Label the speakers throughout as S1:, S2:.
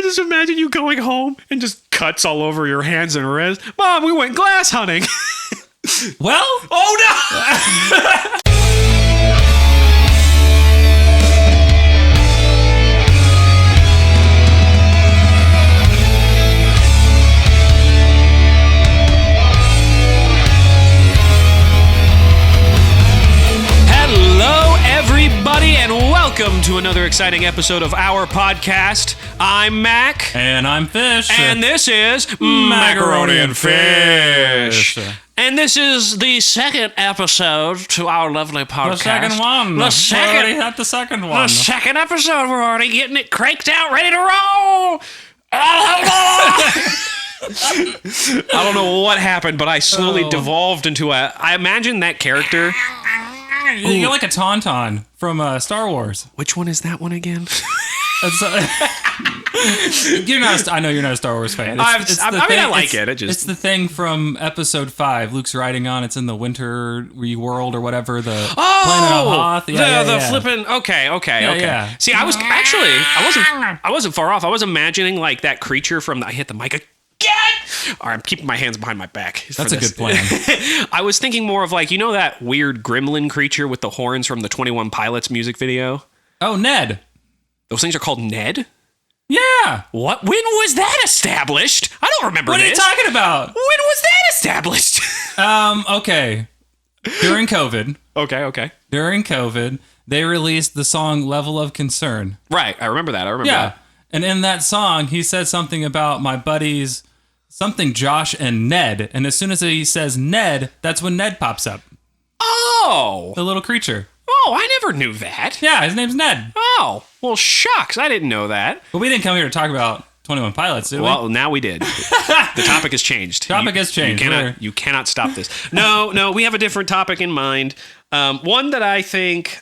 S1: just imagine you going home and just cuts all over your hands and wrists. Mom, we went glass hunting.
S2: Well,
S1: oh no! And welcome to another exciting episode of our podcast. I'm Mac.
S2: And I'm Fish.
S1: And this is Macaroni and Fish. And this is the second episode to our lovely podcast.
S2: The second one.
S1: The second.
S2: We already had the second one.
S1: The second episode. We're already getting it cranked out, ready to roll. I don't know what happened, but I slowly devolved into I imagine that character.
S2: You're like a Tauntaun from Star Wars.
S1: Which one is that one again?
S2: I know you're not a Star Wars fan.
S1: I like it.
S2: It's the thing from Episode 5. Luke's riding on. It's in the winter world or whatever. The planet of Hoth.
S1: The flipping. Okay.
S2: Yeah.
S1: See, I wasn't far off. I was imagining like that creature from. I hit the mic again. All right, I'm keeping my hands behind my back.
S2: That's a good plan.
S1: I was thinking more of like, you know that weird gremlin creature with the horns from the 21 Pilots music video?
S2: Oh, Ned.
S1: Those things are called Ned?
S2: Yeah.
S1: What? When was that established? I don't remember
S2: this. What are you talking about?
S1: When was that established?
S2: Okay. During COVID.
S1: Okay.
S2: During COVID, they released the song Level of Concern.
S1: Right. I remember that.
S2: Yeah. And in that song, he said something about my buddies, something Josh and Ned. And as soon as he says Ned, that's when Ned pops up.
S1: Oh.
S2: The little creature.
S1: Oh, I never knew that.
S2: Yeah, his name's Ned.
S1: Oh, well, shucks. I didn't know that.
S2: But we didn't come here to talk about 21 Pilots, did we?
S1: Well, now we did. The topic has changed. You cannot stop this. No, we have a different topic in mind. One that I think...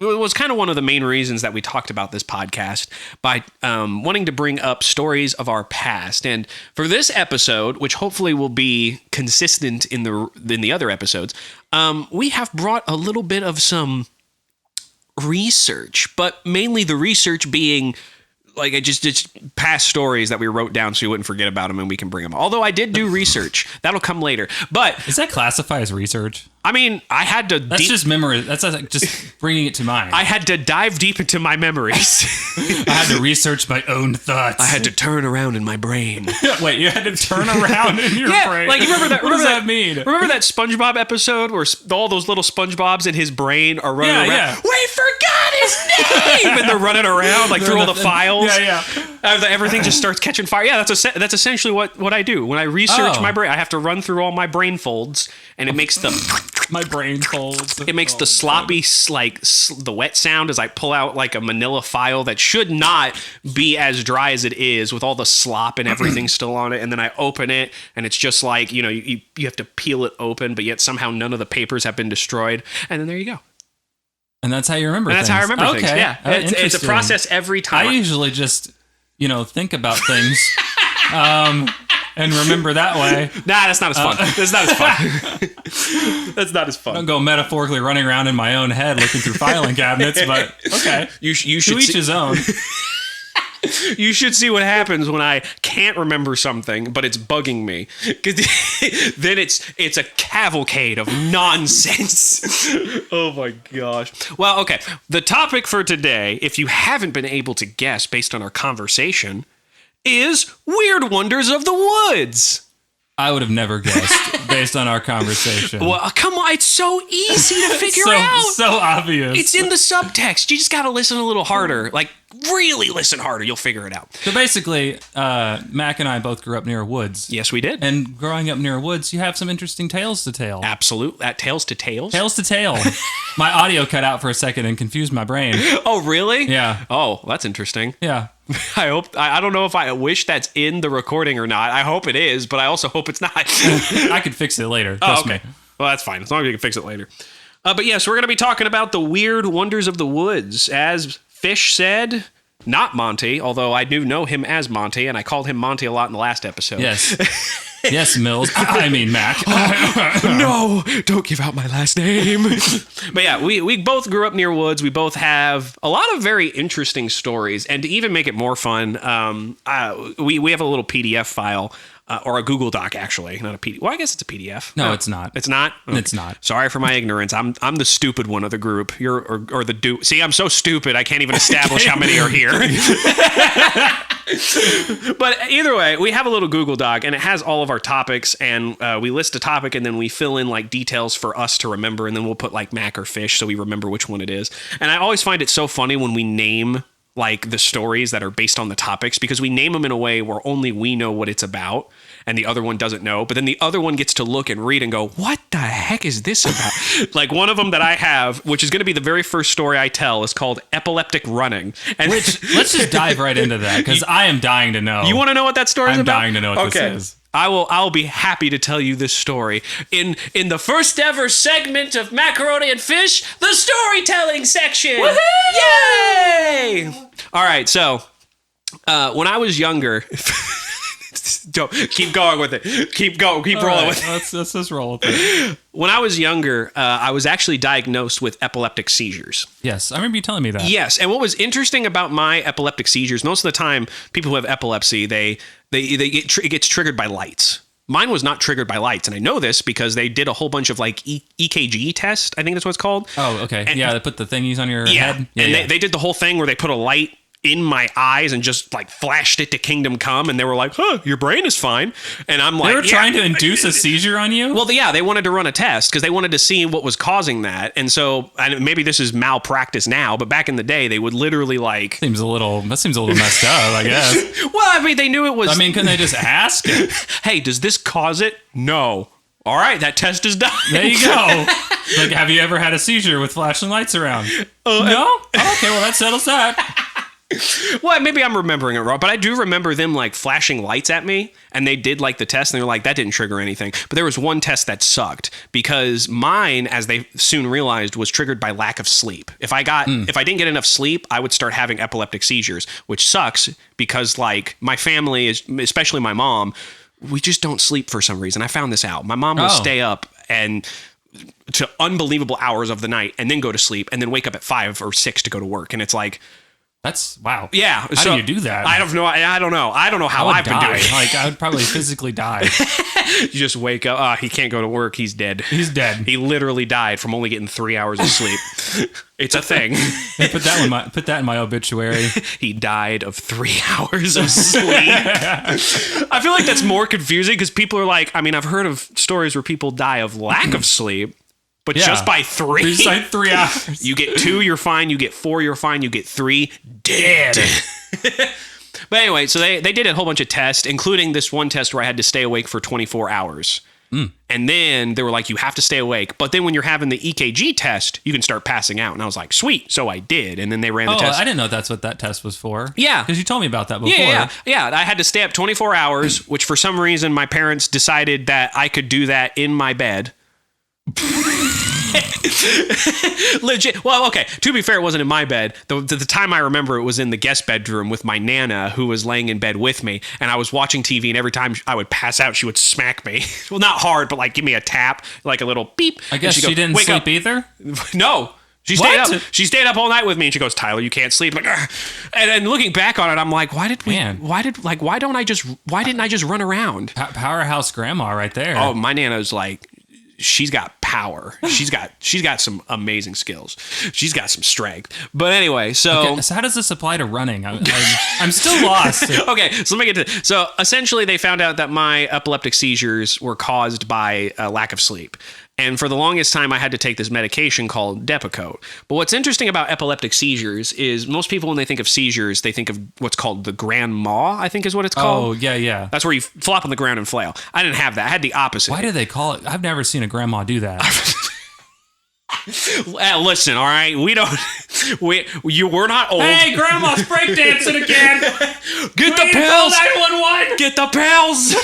S1: It was kind of one of the main reasons that we talked about this podcast by wanting to bring up stories of our past. And for this episode, which hopefully will be consistent in the other episodes, we have brought a little bit of some research, but mainly the research being like just past stories that we wrote down so you wouldn't forget about them and we can bring them. Although I did do research. That'll come later. But
S2: does that classify as research?
S1: I mean, I had to...
S2: That's just memory. That's just bringing it to mind.
S1: I had to dive deep into my memories.
S2: I had to research my own thoughts.
S1: I had to turn around in my brain.
S2: Wait, you had to turn around in your brain?
S1: Like, you remember that?
S2: What does that mean?
S1: Remember that SpongeBob episode where all those little SpongeBobs in his brain are running around?
S2: Yeah.
S1: We forgot his name! And they're running around like through all the files.
S2: Yeah.
S1: Everything just starts catching fire. Yeah, that's essentially what I do. When I research my brain, I have to run through all my brain folds, and it makes
S2: my brain folds.
S1: It makes the sloppy, the wet sound as I pull out like a manila file that should not be as dry as it is with all the slop and everything still on it. And then I open it and it's just like, you have to peel it open, but yet somehow none of the papers have been destroyed. And then there you go.
S2: And that's how you remember things.
S1: That's how I remember things. Yeah. It's a process every time.
S2: I usually just, think about things. And remember that way.
S1: Nah, that's not as fun. That's not as fun. That's not as fun.
S2: I don't go metaphorically running around in my own head looking through filing cabinets, but okay.
S1: You should
S2: to each his own.
S1: You should see what happens when I can't remember something, but it's bugging me. Then it's a cavalcade of nonsense. Oh my gosh. Well, okay. The topic for today, if you haven't been able to guess based on our conversation, is Weird Wonders of the Woods.
S2: I would have never guessed based on our conversation.
S1: Well, come on. It's so easy to figure out.
S2: So obvious.
S1: It's in the subtext. You just got to listen a little harder. Like, really listen harder. You'll figure it out.
S2: So basically, Mac and I both grew up near woods.
S1: Yes, we did.
S2: And growing up near woods, you have some interesting tales to tell.
S1: Absolutely. Tales to tales?
S2: Tales to tale. My audio cut out for a second and confused my brain.
S1: Oh, really?
S2: Yeah.
S1: Oh, that's interesting.
S2: Yeah.
S1: I don't know if I wish that's in the recording or not. I hope it is, but I also hope it's not.
S2: I could fix it later. Trust me.
S1: Well, that's fine. As long as you can fix it later. But yes, we're going to be talking about the Weird Wonders of the Woods. As Fish said, not Monty, although I do know him as Monty, and I called him Monty a lot in the last episode.
S2: Yes. Yes, Mills. I mean, Mac.
S1: No, don't give out my last name. But yeah, we both grew up near woods. We both have a lot of very interesting stories. And to even make it more fun, we have a little PDF file. Or a Google Doc, actually, not a PDF. Well, I guess it's a PDF.
S2: No, it's not.
S1: It's not? Okay.
S2: It's not.
S1: Sorry for my ignorance. I'm the stupid one of the group. You're or the dude. See, I'm so stupid. I can't even establish how many are here. But either way, we have a little Google Doc, and it has all of our topics, and we list a topic, and then we fill in like details for us to remember, and then we'll put like Mac or fish so we remember which one it is. And I always find it so funny when we name like the stories that are based on the topics, because we name them in a way where only we know what it's about and the other one doesn't know, but then the other one gets to look and read and go, what the heck is this about? Like one of them that I have, which is going to be the very first story I tell, is called Epileptic Running. And
S2: let's just dive right into that, because I am dying to know.
S1: You want to know what that story is about?
S2: I'm dying to know what this is.
S1: I'll be happy to tell you this story in the first ever segment of Macaroni and Fish, the storytelling section. Woohoo! Yay! All right, so when I was younger, keep going with it. Keep rolling with it.
S2: Let's just roll with it.
S1: When I was younger, I was actually diagnosed with epileptic seizures.
S2: Yes, I remember you telling me that.
S1: Yes, and what was interesting about my epileptic seizures, most of the time, people who have epilepsy, it gets triggered by lights. Mine was not triggered by lights, and I know this because they did a whole bunch of like EKG test. I think that's what it's called.
S2: Oh, okay. And, they put the thingies on your head.
S1: Yeah, and they did the whole thing where they put a light in my eyes and just like flashed it to Kingdom Come, and they were like, your brain is fine. And I'm like,
S2: they were trying to induce a seizure on you?
S1: Well, they wanted to run a test because they wanted to see what was causing that. And so, and maybe this is malpractice now, but back in the day, they would literally like...
S2: That seems a little messed up, I guess.
S1: Well, I mean, they knew it was...
S2: I mean, couldn't they just ask?
S1: Hey, does this cause it? No. All right, that test is done.
S2: There you go. Like, have you ever had a seizure with flashing lights around? No? Oh, okay, well, that settles that.
S1: Well, maybe I'm remembering it wrong, but I do remember them like flashing lights at me, and they did like the test, and they were like, that didn't trigger anything. But there was one test that sucked, because mine, as they soon realized, was triggered by lack of sleep. If I didn't get enough sleep, I would start having epileptic seizures, which sucks because like my family is, especially my mom, we just don't sleep for some reason. I found this out. My mom will stay up and to unbelievable hours of the night and then go to sleep and then wake up at 5 or 6 to go to work. And it's like,
S2: that's wow.
S1: Yeah.
S2: How do you do that?
S1: I don't know. I don't know how I've been doing it.
S2: Like, I would probably physically die.
S1: You just wake up. He can't go to work. He's dead.
S2: He's dead.
S1: He literally died from only getting 3 hours of sleep. It's a thing.
S2: Hey, put that in my obituary.
S1: He died of 3 hours of sleep. I feel like that's more confusing because people are like, I mean, I've heard of stories where people die of lack of sleep. But just by 3.
S2: Just like 3 hours.
S1: You get 2, you're fine. You get 4, you're fine. You get 3, dead. But anyway, so they did a whole bunch of tests, including this one test where I had to stay awake for 24 hours. And then they were like, you have to stay awake. But then when you're having the EKG test, you can start passing out. And I was like, sweet. So I did. And then they ran the test.
S2: I didn't know that's what that test was for.
S1: Yeah.
S2: Because you told me about that before.
S1: Yeah. I had to stay up 24 hours, which for some reason my parents decided that I could do that in my bed. Legit. Well, okay. To be fair, it wasn't in my bed. The time I remember, it was in the guest bedroom with my Nana, who was laying in bed with me, and I was watching TV. And every time I would pass out, she would smack me. Well, not hard, but like give me a tap, like a little beep.
S2: I guess she didn't sleep either.
S1: No. She stayed up. She stayed up all night with me, and she goes, "Tyler, you can't sleep." Like, and looking back on it, I'm like, why didn't I just run around?
S2: Powerhouse grandma right there.
S1: Oh, my Nana's like, she's got power. She's got some amazing skills. She's got some strength. But anyway, so
S2: how does this apply to running? I'm still lost.
S1: Okay, so let me get to it. So essentially, they found out that my epileptic seizures were caused by a lack of sleep. And for the longest time, I had to take this medication called Depakote. But what's interesting about epileptic seizures is most people, when they think of seizures, they think of what's called the grand mal, I think is what it's called.
S2: Oh, yeah.
S1: That's where you flop on the ground and flail. I didn't have that. I had the opposite.
S2: Why do they call it? I've never seen a grandma do that.
S1: Listen, all right, we're not old.
S2: Hey, grandma's breakdancing again.
S1: Get the pills.
S2: 911.
S1: Get the pills.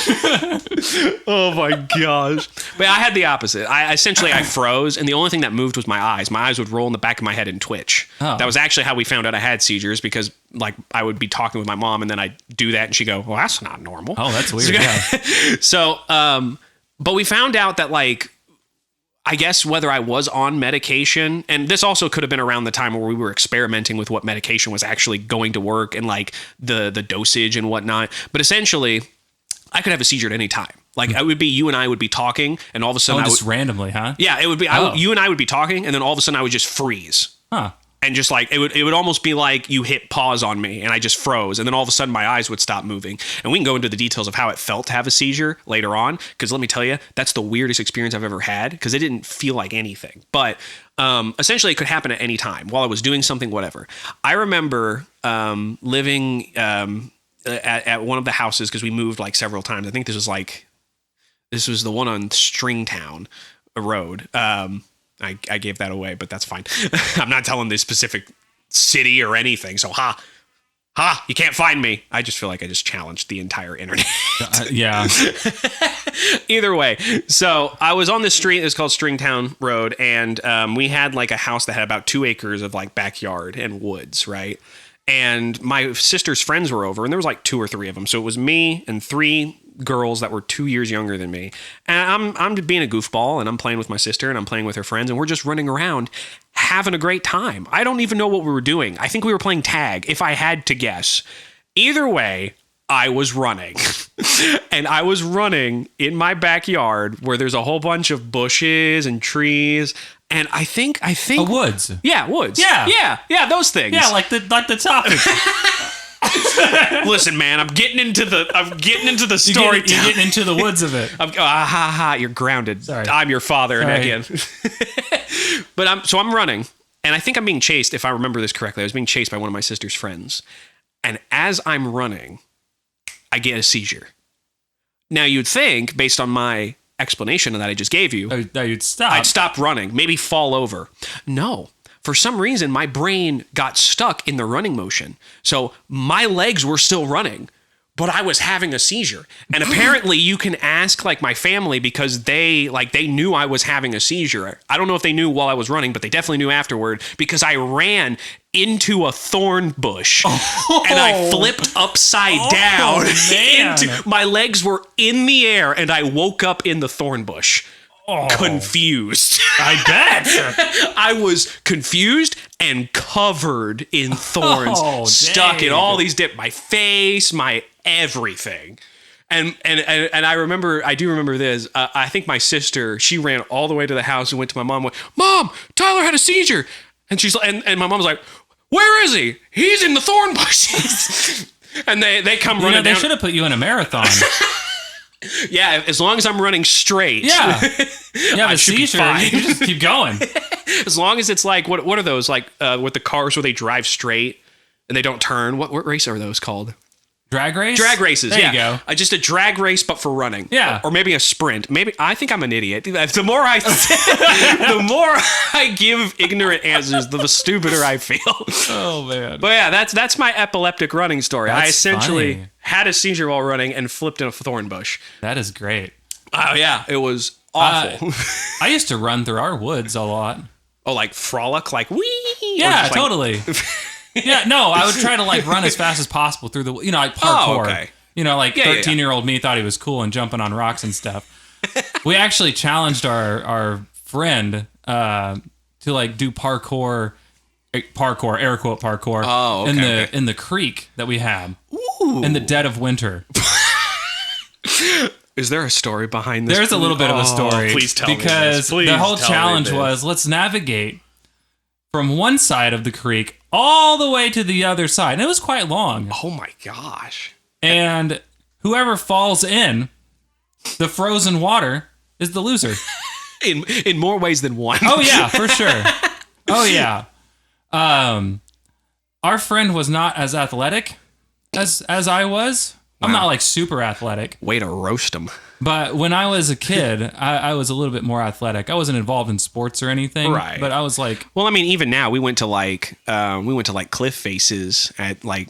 S1: Oh my gosh. But I had the opposite. I froze, and the only thing that moved was my eyes. My eyes would roll in the back of my head and twitch. Oh. That was actually how we found out I had seizures, because I would be talking with my mom and then I'd do that and she'd go, well, that's not normal.
S2: Oh, that's weird. Yeah.
S1: So, but we found out that like, I guess whether I was on medication, and this also could have been around the time where we were experimenting with what medication was actually going to work and like the dosage and whatnot. But essentially, I could have a seizure at any time. Like it would be you and I would be talking, and all of a sudden,
S2: just randomly, huh?
S1: Yeah, it would be you and I would be talking, and then all of a sudden I would just freeze.
S2: Huh.
S1: And just like it would almost be like you hit pause on me and I just froze, and then all of a sudden my eyes would stop moving. And we can go into the details of how it felt to have a seizure later on, because let me tell you, that's the weirdest experience I've ever had, because it didn't feel like anything. But essentially it could happen at any time while I was doing something, whatever. I remember living at one of the houses, because we moved like several times. I think this was the one on Stringtown Road. I gave that away, but that's fine. I'm not telling the specific city or anything. So, you can't find me. I just feel like I just challenged the entire internet.
S2: Yeah.
S1: Either way. So I was on this street. It's called Stringtown Road. And we had like a house that had about 2 acres of like backyard and woods, right? And my sister's friends were over, and there was like 2 or 3 of them. So it was me and 3 girls that were 2 years younger than me. And I'm being a goofball, and I'm playing with my sister, and I'm playing with her friends, and we're just running around having a great time. I don't even know what we were doing. I think we were playing tag, if I had to guess. Either way, I was running. And I was running in my backyard where there's a whole bunch of bushes and trees. And I think
S2: woods.
S1: Yeah, woods. Yeah, those things.
S2: Yeah, like the topic.
S1: Listen, man, I'm getting into the story.
S2: You're getting into the woods of it.
S1: You're grounded.
S2: Sorry.
S1: I'm your father.
S2: Sorry.
S1: And again. But I'm running, and I think I'm being chased. If I remember this correctly, I was being chased by one of my sister's friends. And as I'm running, I get a seizure. Now you'd think, based on my explanation that I just gave you,
S2: that you'd stop.
S1: I'd stop running, maybe fall over. No. For some reason, my brain got stuck in the running motion. So my legs were still running, but I was having a seizure. And apparently you can ask like my family, because they knew I was having a seizure. I don't know if they knew while I was running, but they definitely knew afterward, because I ran into a thorn bush and I flipped upside down. My legs were in the air and I woke up in the thorn bush. Confused.
S2: I bet.
S1: I was confused and covered in thorns, stuck in all these my face, my everything. And I do remember this. I think my sister, she ran all the way to the house and went to my mom and went, "Mom, Tyler had a seizure." And she's and my mom was like, "Where is he? He's in the thorn bushes." And they come running down.
S2: They should have put you in a marathon.
S1: Yeah, as long as I'm running straight.
S2: Yeah. You have a seizure, you just keep going.
S1: As long as it's like, what are those, like with the cars where they drive straight and they don't turn? What race are those called?
S2: Drag race?
S1: Drag races,
S2: there you go.
S1: Just a drag race, but for running.
S2: Yeah.
S1: Or maybe a sprint. Maybe, I think I'm an idiot. The more I give ignorant answers, the stupider I feel.
S2: Oh, man.
S1: But yeah, that's my epileptic running story.
S2: That's
S1: I essentially
S2: funny.
S1: had a seizure while running and flipped in a thorn bush.
S2: That is great.
S1: Oh, yeah. It was awful.
S2: I used to run through our woods a lot.
S1: Oh, like frolic? Like, wee?
S2: Yeah, totally. Yeah, no, I would try to like run as fast as possible through the, like parkour.
S1: Oh, okay.
S2: Like 13-year-old me thought he was cool and jumping on rocks and stuff. We actually challenged our friend to like do parkour, air quote parkour.
S1: Oh, okay,
S2: in the creek that we had.
S1: Ooh.
S2: In the dead of winter.
S1: Is there a story behind this?
S2: There's a little bit of a story.
S1: Please tell me
S2: because the whole challenge was, let's navigate from one side of the creek all the way to the other side. And it was quite long.
S1: Oh my gosh.
S2: And whoever falls in the frozen water is the loser.
S1: In more ways than one.
S2: Oh yeah, for sure. Oh yeah. Our friend was not as athletic as I was. Wow. I'm not like super athletic.
S1: Way to roast him.
S2: But when I was a kid, I was a little bit more athletic. I wasn't involved in sports or anything.
S1: Right.
S2: But I was like...
S1: Well, I mean, even now, we went to like cliff faces at like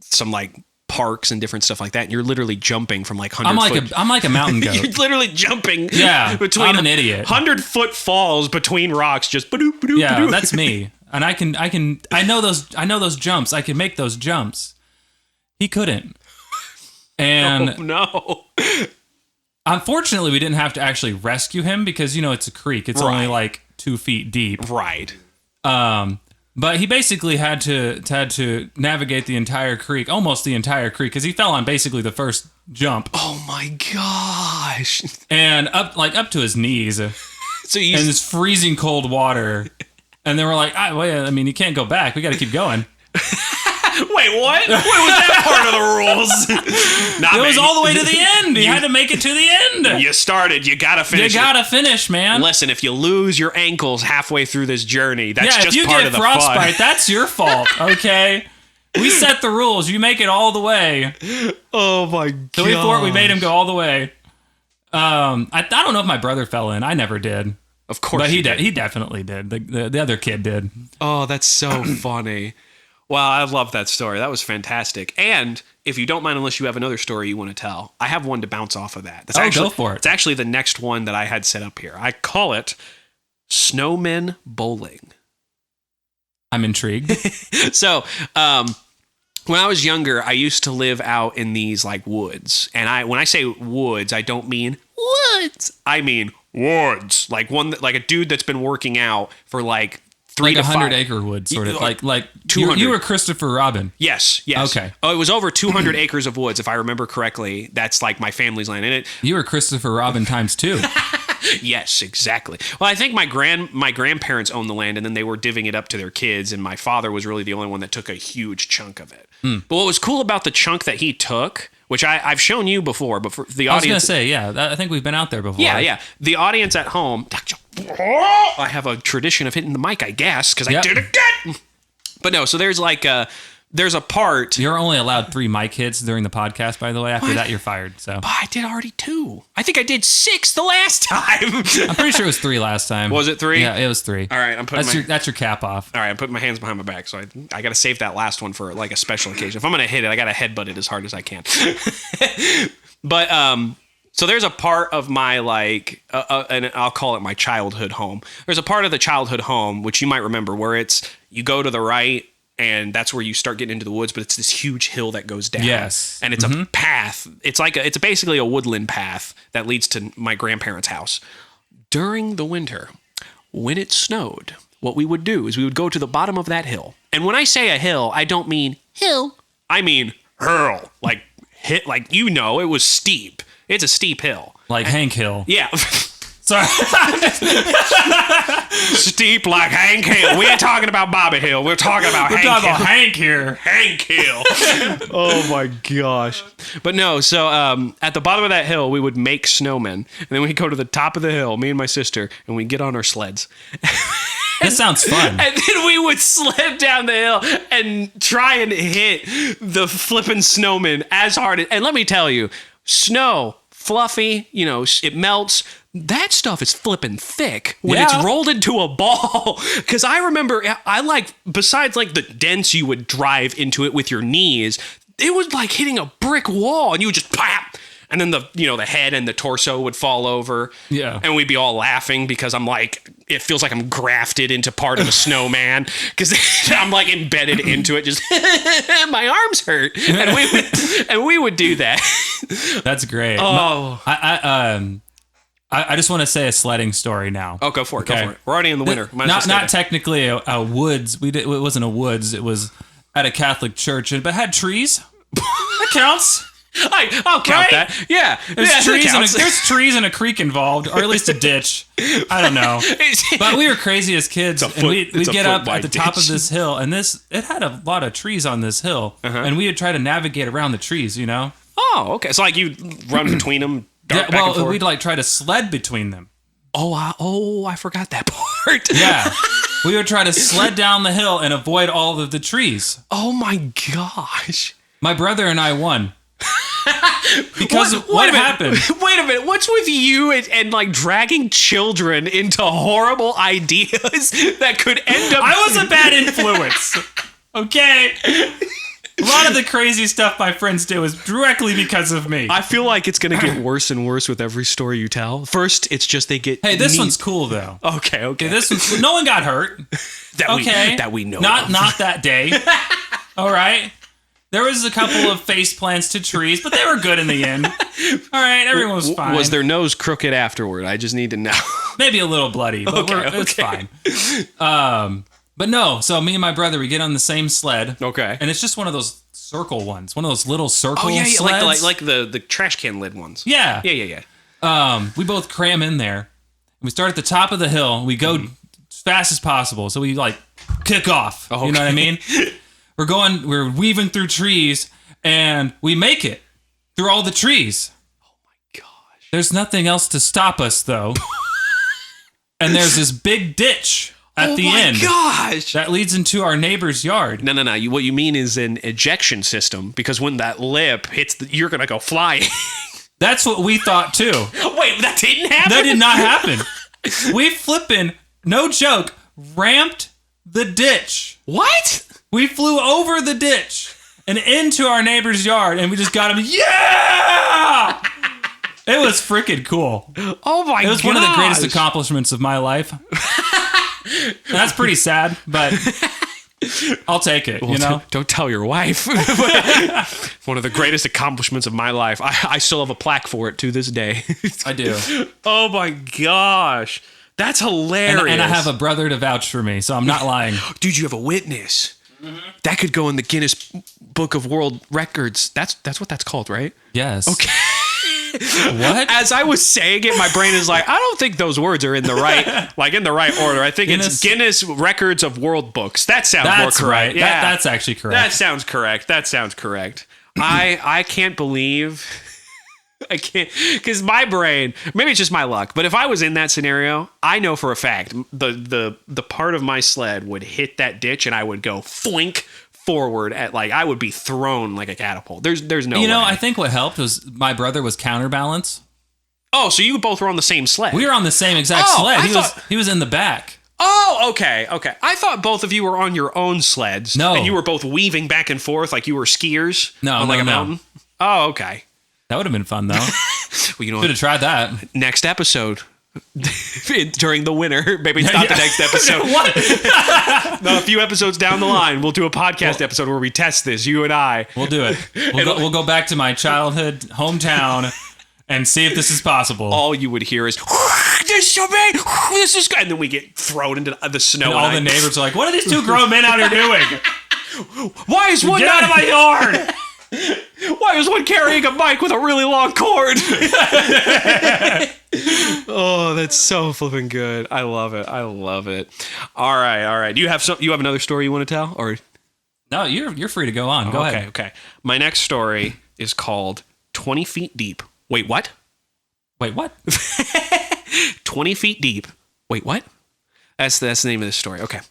S1: some like parks and different stuff like that. And you're literally jumping from like 100
S2: I'm like a mountain goat.
S1: You're literally jumping.
S2: Yeah,
S1: between
S2: I'm an idiot.
S1: 100-foot falls between rocks. Just ba-doop, ba-doop,
S2: yeah,
S1: ba-doop.
S2: that's me. and I know those jumps. I can make those jumps. He couldn't. And
S1: no.
S2: Unfortunately, we didn't have to actually rescue him because, it's a creek. It's only like 2 feet deep.
S1: Right.
S2: But he basically had to navigate the entire creek, almost the entire creek, because he fell on basically the first jump.
S1: Oh my gosh.
S2: And up to his knees.
S1: So
S2: in this freezing cold water. And they were like, you can't go back. We got to keep going.
S1: Wait, what? Wait, was that part of the rules?
S2: It was all the way to the end. You had to make it to the end.
S1: You started. You gotta finish.
S2: You gotta finish, man.
S1: Listen, if you lose your ankles halfway through this journey, that's just part of the fun.
S2: If you get frostbite, that's your fault. Okay, we set the rules. You make it all the way.
S1: Oh my god!
S2: So we made him go all the way. I don't know if my brother fell in. I never did.
S1: Of course,
S2: but he definitely did. The other kid did.
S1: Oh, that's so funny. Well, I love that story. That was fantastic. And if you don't mind, unless you have another story you want to tell, I have one to bounce off of that.
S2: Go for it.
S1: It's actually the next one that I had set up here. I call it Snowmen Bowling.
S2: I'm intrigued.
S1: So, when I was younger, I used to live out in these like woods. And when I say woods, I don't mean woods. I mean woods. Like a dude that's been working out for like 3 to 5
S2: 100-acre woods, sort of like
S1: 200.
S2: You were Christopher Robin.
S1: Yes.
S2: Okay.
S1: Oh, it was over 200 acres of woods, if I remember correctly. That's like my family's land in it.
S2: You were Christopher Robin times 2.
S1: Yes, exactly. Well, I think my grandparents owned the land, and then they were divvying it up to their kids, and my father was really the only one that took a huge chunk of it. But what was cool about the chunk that he took, which I've shown you before, but for the audience...
S2: I was going to say, I think we've been out there before.
S1: Yeah. The audience at home... I have a tradition of hitting the mic, I guess, because I did it again. But no, so there's a part...
S2: You're only allowed 3 mic hits during the podcast, by the way. After that, you're fired. So.
S1: But I did already 2. I think I did 6 the last time.
S2: I'm pretty sure it was 3 last time.
S1: Was it 3?
S2: Yeah, it was 3.
S1: All right,
S2: that's your cap off.
S1: All right, I'm putting my hands behind my back, so I got to save that last one for like a special occasion. If I'm gonna hit it, I got to headbutt it as hard as I can. But so there's a part of my and I'll call it my childhood home. There's a part of the childhood home which you might remember where you go to the right. And that's where you start getting into the woods, but it's this huge hill that goes down.
S2: Yes.
S1: And it's a path. It's basically a woodland path that leads to my grandparents' house. During the winter, when it snowed, what we would do is we would go to the bottom of that hill. And when I say a hill, I don't mean hill. I mean hurl. Like it was steep. It's a steep hill.
S2: Like Hank Hill.
S1: Yeah.
S2: Sorry.
S1: Steep like Hank Hill. We ain't talking about Bobby Hill. We're talking about
S2: Hank here.
S1: Hank Hill. Oh my gosh. But no, so at the bottom of that hill, we would make snowmen. And then we'd go to the top of the hill, me and my sister, and we'd get on our sleds.
S2: That sounds fun.
S1: And then we would sled down the hill and try and hit the flipping snowman as hard. And let me tell you, snow, fluffy, it melts. That stuff is flipping thick when it's rolled into a ball. Because I remember, besides like the dents you would drive into it with your knees, it was like hitting a brick wall, and you would just pop. And then the head and the torso would fall over. Yeah. And we'd be all laughing because I'm like, it feels like I'm grafted into part of a snowman because I'm like embedded into it. Just my arms hurt. And we would do that.
S2: That's great.
S1: Oh,
S2: I just want to say a sledding story now.
S1: Oh, go for it. Okay. Go for it. We're already in the winter.
S2: Not technically a woods. It wasn't a woods. It was at a Catholic church, but it had trees. That counts.
S1: I'll count that. Yeah.
S2: There's trees and a creek involved, or at least a ditch. I don't know. But we were crazy as kids, and we'd get up at the top of this hill, and it had a lot of trees on this hill, and we would try to navigate around the trees,
S1: Oh, okay. So like you run between them.
S2: We'd like try to sled between them.
S1: I forgot that part.
S2: Yeah. We would try to sled down the hill and avoid all of the trees.
S1: Oh my gosh.
S2: My brother and I won. Because what happened?
S1: Wait a minute. What's with you and like dragging children into horrible ideas that could end up...
S2: I was a bad influence. Okay. A lot of the crazy stuff my friends do is directly because of me.
S1: I feel like it's going to get worse and worse with every story you tell. First, it's just they get...
S2: Hey, this one's cool, though.
S1: Okay.
S2: This one's... No one got hurt.
S1: That we know
S2: Not
S1: of.
S2: that day. All right? There was a couple of face plants to trees, but they were good in the end. All right, everyone was fine.
S1: Was their nose crooked afterward? I just need to know.
S2: Maybe a little bloody, but it's fine. But no, so me and my brother, we get on the same sled.
S1: Okay.
S2: And it's just one of those circle ones. One of those little circle
S1: sleds. Like the trash can lid ones.
S2: Yeah.
S1: Yeah.
S2: We both cram in there. We start at the top of the hill. We go as fast as possible. So we like kick off. Okay. You know what I mean? We're weaving through trees, and we make it through all the trees.
S1: Oh my gosh.
S2: There's nothing else to stop us, though. And there's this big ditch at the end.
S1: Oh my gosh.
S2: That leads into our neighbor's yard.
S1: No. What you mean is an ejection system, because when that lip hits, you're going to go flying.
S2: That's what we thought, too.
S1: Wait, that didn't happen?
S2: That did not happen. We flipping, no joke, ramped the ditch.
S1: What?
S2: We flew over the ditch and into our neighbor's yard, and we just got him. Yeah! It was freaking cool.
S1: Oh my god!
S2: It was one of the greatest accomplishments of my life. That's pretty sad, but I'll take it.
S1: Well, don't tell your wife. One of the greatest accomplishments of my life. I still have a plaque for it to this day.
S2: I do.
S1: Oh my gosh, that's hilarious!
S2: And I have a brother to vouch for me, so I'm not lying.
S1: Dude, you have a witness. Mm-hmm. That could go in the Guinness Book of World Records. That's what that's called, right?
S2: Yes.
S1: Okay.
S2: What?
S1: As I was saying it, my brain is like, I don't think those words are in the right order. I think it's Guinness Records of World Books. That sounds more correct.
S2: Right.
S1: Yeah.
S2: That's actually correct.
S1: That sounds correct. I can't believe... I can't, because my brain, maybe it's just my luck, but if I was in that scenario, I know for a fact the part of my sled would hit that ditch and I would go foink forward at I would be thrown like a catapult. There's no way.
S2: I think what helped was my brother was counterbalance.
S1: Oh, so you both were on the same sled?
S2: We were on the same exact sled. He was in the back.
S1: Oh, okay. I thought both of you were on your own sleds.
S2: No.
S1: And you were both weaving back and forth like you were skiers on a mountain. Oh, okay.
S2: That would have been fun, though.
S1: Well,
S2: should have tried that.
S1: Next episode, during the winter. Maybe it's not the next episode.
S2: What?
S1: No, a few episodes down the line, we'll do a podcast episode where we test this, you and I.
S2: We'll do it. We'll go back to my childhood hometown and see if this is possible.
S1: All you would hear is, "There's so many, this is good," and then we get thrown into the snow.
S2: And all the neighbors are like, "What are these two grown men out here doing?
S1: Why is one
S2: Get out of my yard?
S1: Why is one carrying a mic with a really long cord?" Oh, that's so flipping good. I love it. All right. You have another story you want to tell, or
S2: no? You're free to go on. Go ahead.
S1: Okay. My next story is called 20 Feet Deep. Wait, what? 20 Feet Deep. Wait, what? That's the name of this story. Okay.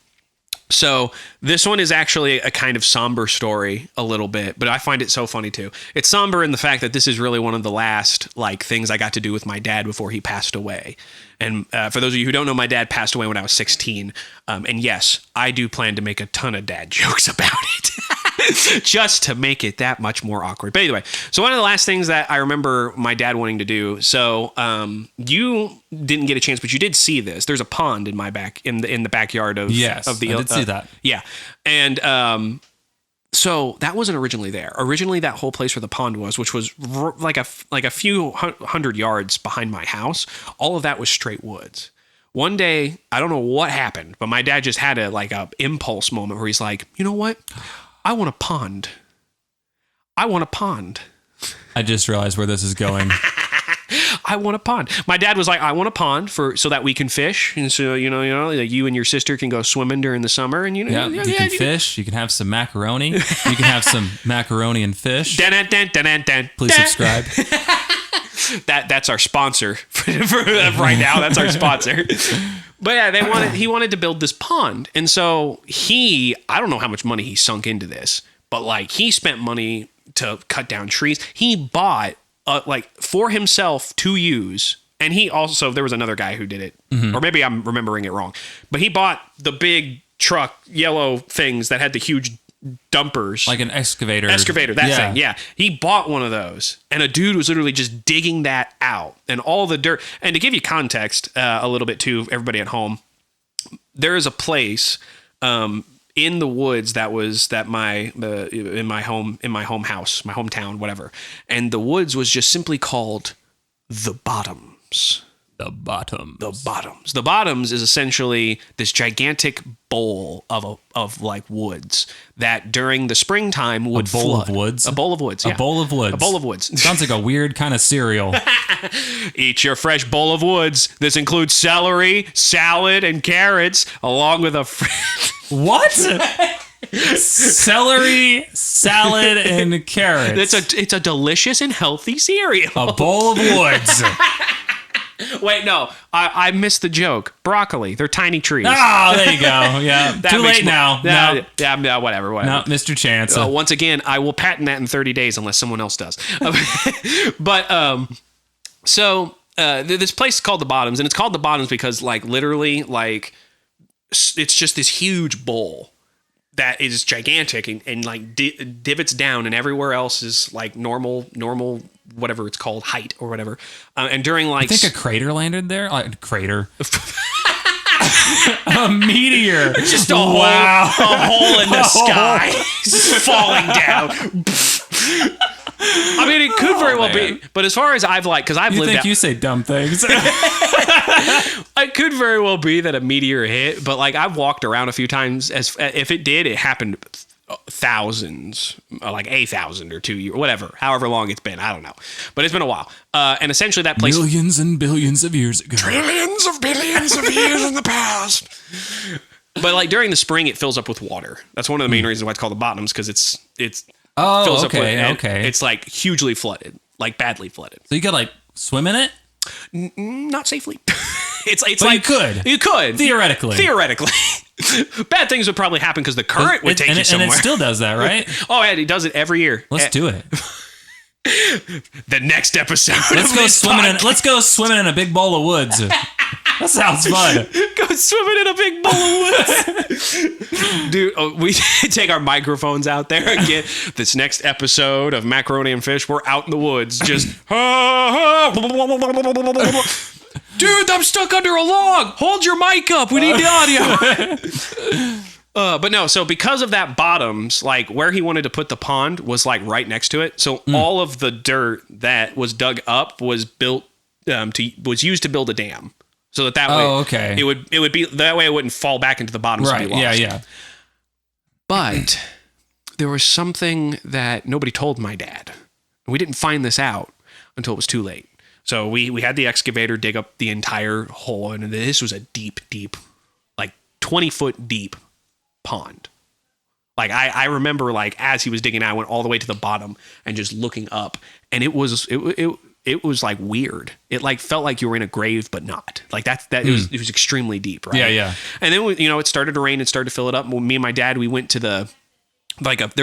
S1: So this one is actually a kind of somber story a little bit, but I find it so funny too. It's somber in the fact that this is really one of the last things I got to do with my dad before he passed away. And for those of you who don't know, my dad passed away when I was 16. And yes, I do plan to make a ton of dad jokes about it. Just to make it that much more awkward. But anyway, so one of the last things that I remember my dad wanting to do. So you didn't get a chance, but you did see this. There's a pond in the backyard of
S2: yes,
S1: of the.
S2: I did see that.
S1: Yeah, and so that wasn't originally there. Originally, that whole place where the pond was, which was like a few hundred yards behind my house, all of that was straight woods. One day, I don't know what happened, but my dad just had a impulse moment where he's like, you know what? I want a pond.
S2: I just realized where this is going.
S1: I want a pond. My dad was like, I want a pond so that we can fish. And so, you and your sister can go swimming during the summer. And you
S2: can fish. You can have some macaroni. You can have some macaroni and fish. Please subscribe.
S1: That's our sponsor for right now. That's our sponsor. But yeah, he wanted to build this pond. And so I don't know how much money he sunk into this, but he spent money to cut down trees. He bought for himself to use. And there was another guy who did it, or maybe I'm remembering it wrong, but he bought the big truck, yellow things that had the huge dumpers.
S2: Like an excavator.
S1: That thing, yeah. He bought one of those, and a dude was literally just digging that out, and all the dirt. And to give you context a little bit too, everybody at home, there is a place in the woods in my house, my hometown, whatever, and the woods was just simply called the Bottoms. The Bottoms is essentially this gigantic bowl of like woods that during the springtime would flood. A bowl of woods.
S2: A bowl of woods. Sounds like a weird kind of cereal.
S1: Eat your fresh bowl of woods. This includes celery, salad, and carrots, along with a...
S2: What? Celery, salad, and carrots.
S1: It's a delicious and healthy cereal.
S2: A bowl of woods.
S1: Wait, no. I missed the joke. Broccoli. They're tiny trees.
S2: Oh, there you go. Yeah. Too late now.
S1: No. Yeah, whatever.
S2: No, Mr. Chance.
S1: Once again, I will patent that in 30 days unless someone else does. But, so this place is called the Bottoms, and it's called the Bottoms because, like, literally, like, it's just this huge bowl that is gigantic and like divots down, and everywhere else is like normal whatever it's called, height or whatever. And during like
S2: I think a crater landed there. Crater. A meteor.
S1: Just a hole in the sky falling down. I mean, it could very well be, but as far as I've lived out,
S2: you say dumb things.
S1: It could very well be that a meteor hit, but like I've walked around a few times. As if it did, it happened thousands, like 1,000 or 2 years, whatever, however long it's been. I don't know, but it's been a while. And essentially, that place
S2: millions and billions of years ago,
S1: trillions of billions of years in the past. But like during the spring, it fills up with water. That's one of the main reasons why it's called the Bottoms, because it's fills up with, it's like hugely flooded, like badly flooded.
S2: So you could like swim in it?
S1: Not safely. It's
S2: but
S1: like
S2: you could theoretically.
S1: Bad things would probably happen because the current would take you somewhere.
S2: And it still does that, right?
S1: Oh, yeah, he does it every year.
S2: Let's do it.
S1: The next episode.
S2: Let's go swimming in a big bowl of woods. That sounds fun.
S1: Go swimming in a big bowl of woods. Dude, we take our microphones out there again. This next episode of Macaroni and Fish, we're out in the woods. Just... Dude, I'm stuck under a log. Hold your mic up. We need the audio. But no, so because of that Bottoms, like where he wanted to put the pond was like right next to it. So all of the dirt that was dug up was built was used to build a dam. So that way, it would be that way. It wouldn't fall back into the bottom.
S2: Right. Yeah.
S1: But there was something that nobody told my dad. We didn't find this out until it was too late. So we had the excavator dig up the entire hole, and this was a deep, like 20-foot deep pond. Like I remember, like as he was digging out, I went all the way to the bottom and just looking up, and it was like weird. It like felt like you were in a grave, but not. Like it was extremely deep, right?
S2: Yeah.
S1: And then it started to rain and started to fill it up. Me and my dad, we went to there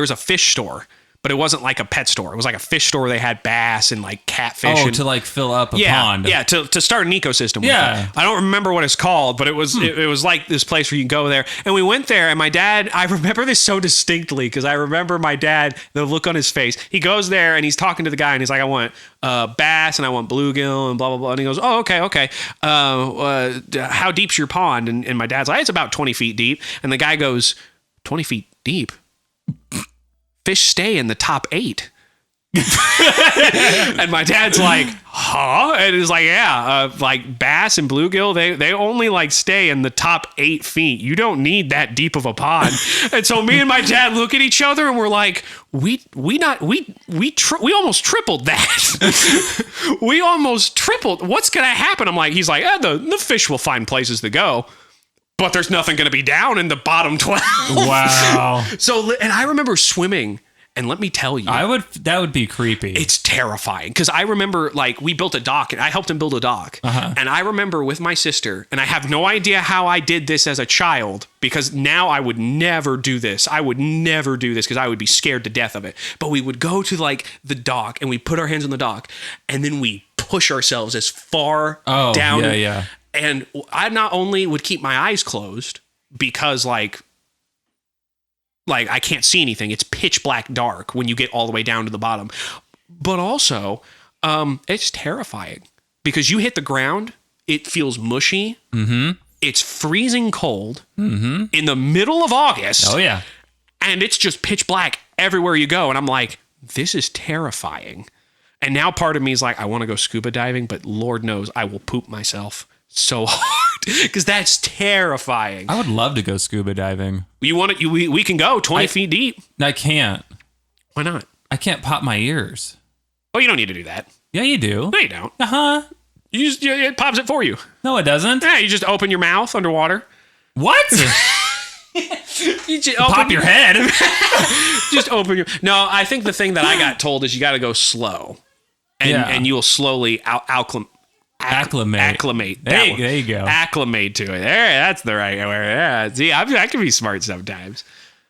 S1: was a fish store. But it wasn't like a pet store. It was like a fish store. They had bass and like catfish.
S2: To like fill up a pond.
S1: Yeah, to start an ecosystem with it. I don't remember what it's called, but it was it was like this place where you can go there. And we went there, and my dad, I remember this so distinctly because I remember my dad, the look on his face. He goes there, and he's talking to the guy, and he's like, I want bass, and I want bluegill, and blah, blah, blah. And he goes, oh, okay. How deep's your pond? And my dad's like, it's about 20 feet deep. And the guy goes, 20 feet deep? Fish stay in the top 8. And my dad's like, huh? And it's like, yeah, like bass and bluegill, they only like stay in the top 8 feet. You don't need that deep of a pond. And so me and my dad look at each other and we're like, we almost tripled that. We almost tripled. What's gonna happen? I'm like, he's like, the fish will find places to go. But there's nothing going to be down in the bottom 12.
S2: Wow.
S1: So, and I remember swimming, and let me tell you.
S2: That would be creepy.
S1: It's terrifying. Because I remember, like, we built a dock, and I helped him build a dock.
S2: Uh-huh.
S1: And I remember with my sister, and I have no idea how I did this as a child, because now I would never do this. I would never do this, because I would be scared to death of it. But we would go to, like, the dock, and we put our hands on the dock, and then we push ourselves as far down.
S2: Yeah.
S1: And I not only would keep my eyes closed because like Like, I can't see anything. It's pitch black dark when you get all the way down to the bottom. But also, it's terrifying because you hit the ground, it feels mushy. Mm-hmm. It's freezing cold in the middle of August.
S2: Oh, yeah.
S1: And it's just pitch black everywhere you go. And I'm like, this is terrifying. And now part of me is like, I want to go scuba diving, but Lord knows I will poop myself so hard because that's terrifying.
S2: I would love to go scuba diving.
S1: You want to? We can go 20 feet deep.
S2: I can't.
S1: Why not?
S2: I can't pop my ears.
S1: Oh, you don't need to do that.
S2: Yeah, you do.
S1: No, you don't.
S2: Uh-huh.
S1: It pops it for you.
S2: No, it doesn't.
S1: Yeah, you just open your mouth underwater.
S2: What?
S1: You just
S2: pop your head.
S1: Just open your... No, I think the thing that I got told is you got to go slow. And you'll slowly acclimate.
S2: Acclimate. There you go.
S1: Acclimate to it. That's the right word. Yeah. See, I can be smart sometimes.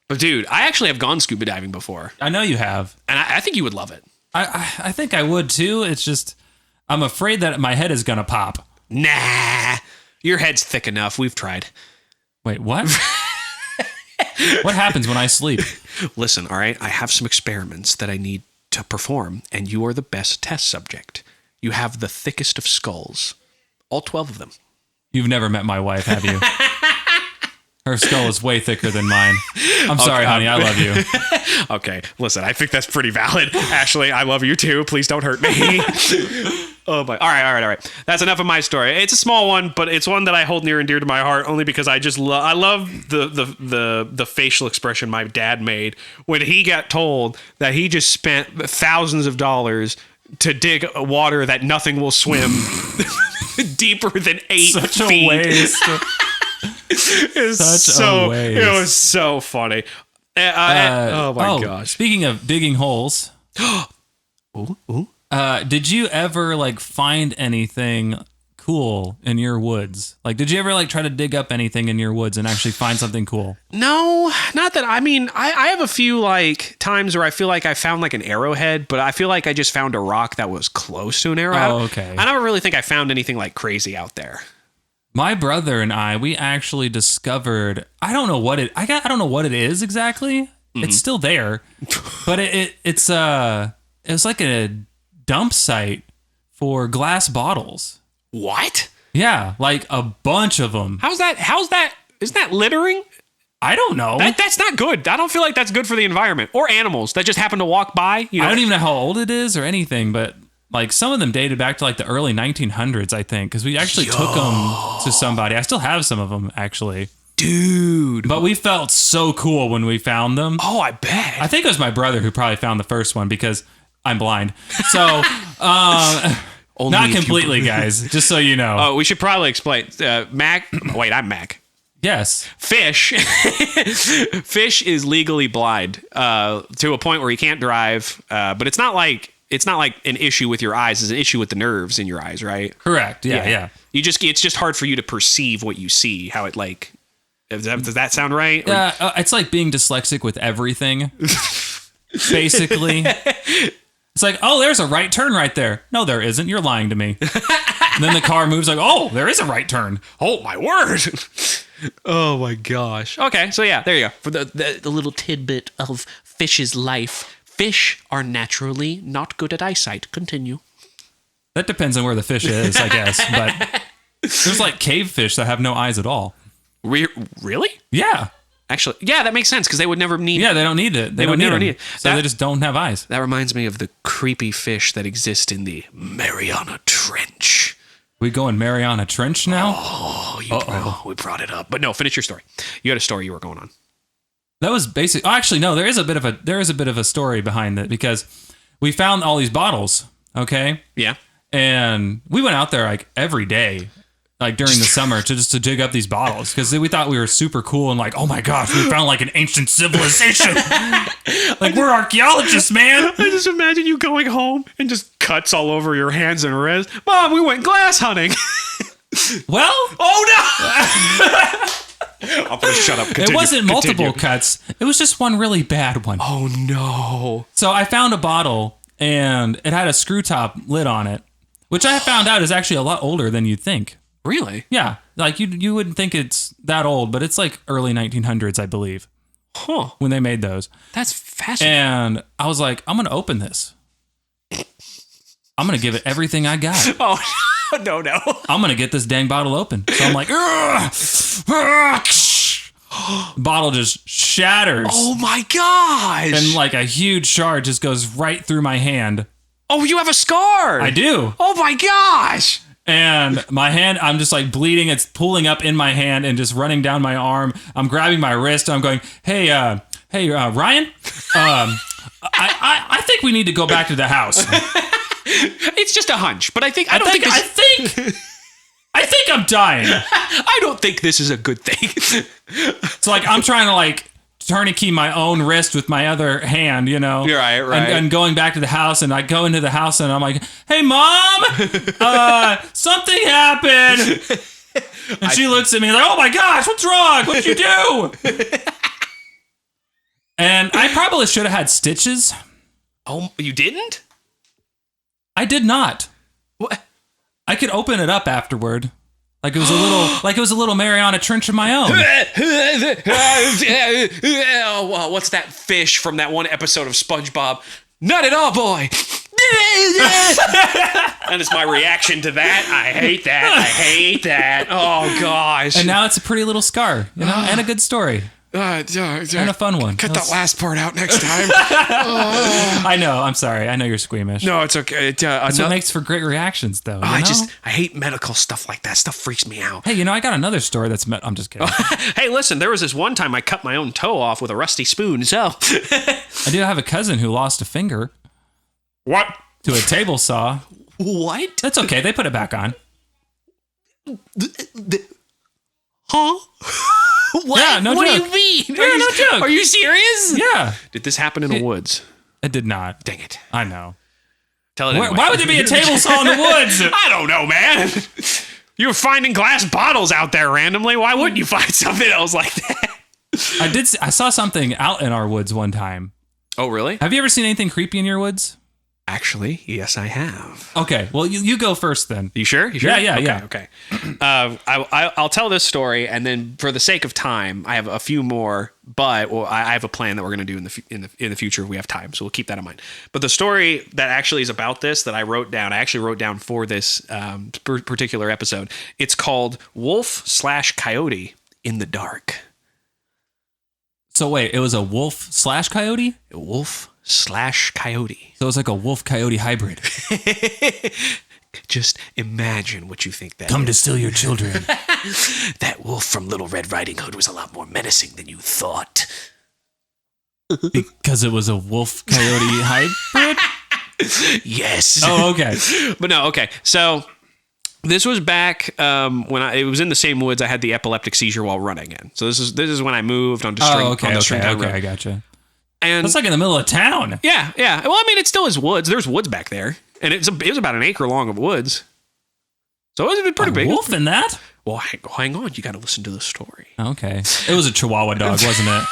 S1: But dude, I actually have gone scuba diving before.
S2: I know you have.
S1: And I think you would love it.
S2: I think I would too. It's just, I'm afraid that my head is going to pop.
S1: Nah. Your head's thick enough. We've tried.
S2: Wait, what? What happens when I sleep?
S1: Listen, all right? I have some experiments that I need to perform, and you are the best test subject. You have the thickest of skulls. All 12 of them.
S2: You've never met my wife, have you? Her skull is way thicker than mine. I'm sorry, honey. I love you.
S1: Okay. Listen, I think that's pretty valid. Ashley, I love you too. Please don't hurt me. Oh my. All right. That's enough of my story. It's a small one, but it's one that I hold near and dear to my heart only because I just I love the facial expression my dad made when he got told that he just spent thousands of dollars to dig water that nothing will swim deeper than 8 feet.
S2: Such a waste.
S1: It was so funny. Oh my gosh.
S2: Speaking of digging holes.
S1: Ooh.
S2: Did you ever like find anything cool in your woods? Like, did you ever like try to dig up anything in your woods and actually find something cool?
S1: No, not that. I mean, I have a few like times where I feel like I found like an arrowhead, but I feel like I just found a rock that was close to an arrowhead.
S2: Oh, okay.
S1: I don't really think I found anything like crazy out there.
S2: My brother and we actually discovered, I don't know what it is exactly. Mm-hmm. It's still there, but it's like a dump site for glass bottles.
S1: What?
S2: Yeah, like a bunch of them.
S1: How's that? Isn't that littering?
S2: I don't know.
S1: That's not good. I don't feel like that's good for the environment or animals that just happen to walk by. You know?
S2: I don't even know how old it is or anything, but like some of them dated back to like the early 1900s, I think, because we actually took them to somebody. I still have some of them, actually.
S1: Dude.
S2: But we felt so cool when we found them.
S1: Oh, I bet.
S2: I think it was my brother who probably found the first one because I'm blind. So, not completely, guys, just so you know.
S1: Oh, we should probably explain. Mac. Wait, I'm Mac.
S2: Yes.
S1: Fish is legally blind to a point where he can't drive, but it's not like an issue with your eyes. It's an issue with the nerves in your eyes, right?
S2: Correct. Yeah.
S1: It's just hard for you to perceive what you see. How it like. Does that sound right?
S2: Yeah. It's like being dyslexic with everything. Basically. It's like, oh, there's a right turn right there. No, there isn't. You're lying to me. And then the car moves like, oh, there is a right turn.
S1: Oh, my word. Oh, my gosh. Okay, so yeah, there you go. For the little tidbit of fish's life. Fish are naturally not good at eyesight. Continue.
S2: That depends on where the fish is, I guess. But there's like cave fish that have no eyes at all.
S1: Really?
S2: Yeah.
S1: Actually, yeah, that makes sense because they would never need.
S2: Yeah, they don't need it. They would never need it. So they just don't have eyes.
S1: That reminds me of the creepy fish that exist in the Mariana Trench.
S2: We go in Mariana Trench now?
S1: Oh, we brought it up. But no, finish your story. You had a story you were going on.
S2: That was basic. Oh, actually, no. There is a bit of a story behind it because we found all these bottles. Okay.
S1: Yeah.
S2: And we went out there like every day, like during the summer, to dig up these bottles because we thought we were super cool and like, oh my gosh, we found like an ancient civilization. Like we're archaeologists, man.
S1: I just imagine you going home and just cuts all over your hands and wrists. Mom, we went glass hunting.
S2: Well,
S1: oh no. I'm gonna shut up. Continue.
S2: It wasn't multiple cuts. It was just one really bad one.
S1: Oh no.
S2: So I found a bottle and it had a screw top lid on it, which I found out is actually a lot older than you'd think.
S1: Really?
S2: Yeah. Like you wouldn't think it's that old, but it's like early 1900s, I believe.
S1: Huh.
S2: When they made those.
S1: That's fascinating.
S2: And I was like, I'm going to open this. I'm going to give it everything I got.
S1: Oh, no.
S2: I'm going to get this dang bottle open. So I'm like, bottle just shatters.
S1: Oh my gosh.
S2: And like a huge shard just goes right through my hand.
S1: Oh, you have a scar.
S2: I do.
S1: Oh my gosh.
S2: And my hand, I'm just like bleeding. It's pulling up in my hand and just running down my arm. I'm grabbing my wrist. I'm going, hey, Ryan, I think we need to go back to the house.
S1: It's just a hunch, but I think I'm
S2: dying.
S1: I don't think this is a good thing.
S2: So like I'm trying to like tourniquet my own wrist with my other hand, you know.
S1: You're right.
S2: And going back to the house, and I go into the house and I'm like, "Hey, Mom, something happened." And she looks at me like, "Oh my gosh, what's wrong? What'd you do?" And I probably should have had stitches.
S1: Oh, you didn't?
S2: I did not.
S1: What?
S2: I could open it up afterward. Like it was a little Mariana Trench of my own.
S1: Oh, what's that fish from that one episode of SpongeBob? Not at all, boy. And it's my reaction to that. I hate that. Oh gosh.
S2: And now it's a pretty little scar, you know, and a good story. And a fun one.
S1: Cut that last part out next time.
S2: I know. I'm sorry. I know you're squeamish.
S1: No, it's okay.
S2: That's what makes for great reactions, though.
S1: I hate medical stuff like that. Stuff freaks me out.
S2: Hey, you know, I got another story that's... I'm just kidding.
S1: Hey, listen, there was this one time I cut my own toe off with a rusty spoon, so...
S2: I do have a cousin who lost a finger.
S1: What?
S2: To a table saw.
S1: What?
S2: That's okay. They put it back on.
S1: Huh? What?
S2: Yeah, no
S1: what
S2: joke.
S1: do you mean?
S2: Yeah, no joke.
S1: Are you serious?
S2: Yeah.
S1: Did this happen in the woods?
S2: It did not.
S1: Dang it.
S2: I know.
S1: Tell it anyway.
S2: Why would there be a table saw in the woods?
S1: I don't know, man. You were finding glass bottles out there randomly. Why wouldn't you find something else like that?
S2: I saw something out in our woods one time.
S1: Oh, really?
S2: Have you ever seen anything creepy in your woods?
S1: Actually, yes, I have.
S2: Okay, well, you go first then.
S1: You sure?
S2: Yeah.
S1: Okay. I'll tell this story, and then for the sake of time, I have a few more. But I have a plan that we're going to do in the future if we have time, so we'll keep that in mind. But the story that actually is about this that I actually wrote down for this particular episode. It's called Wolf/Coyote in the Dark.
S2: So wait, it was a wolf/coyote?
S1: Wolf/Coyote.
S2: So it's like a wolf-coyote hybrid.
S1: Just imagine what you think that
S2: Come
S1: is.
S2: to steal your children.
S1: That wolf from Little Red Riding Hood was a lot more menacing than you thought.
S2: Because it was a wolf-coyote hybrid?
S1: Yes.
S2: Oh, okay.
S1: But no, okay. So this was back when it was in the same woods I had the epileptic seizure while running in. So this is when I moved onto Stringtown Road.
S2: I gotcha.
S1: And
S2: that's like in the middle of town.
S1: Yeah. Well, I mean, it still is woods. There's woods back there, and it was about an acre long of woods. So it was pretty big.
S2: Wolf in that?
S1: Well, hang on. You got to listen to the story.
S2: Okay. It was a Chihuahua dog, wasn't it?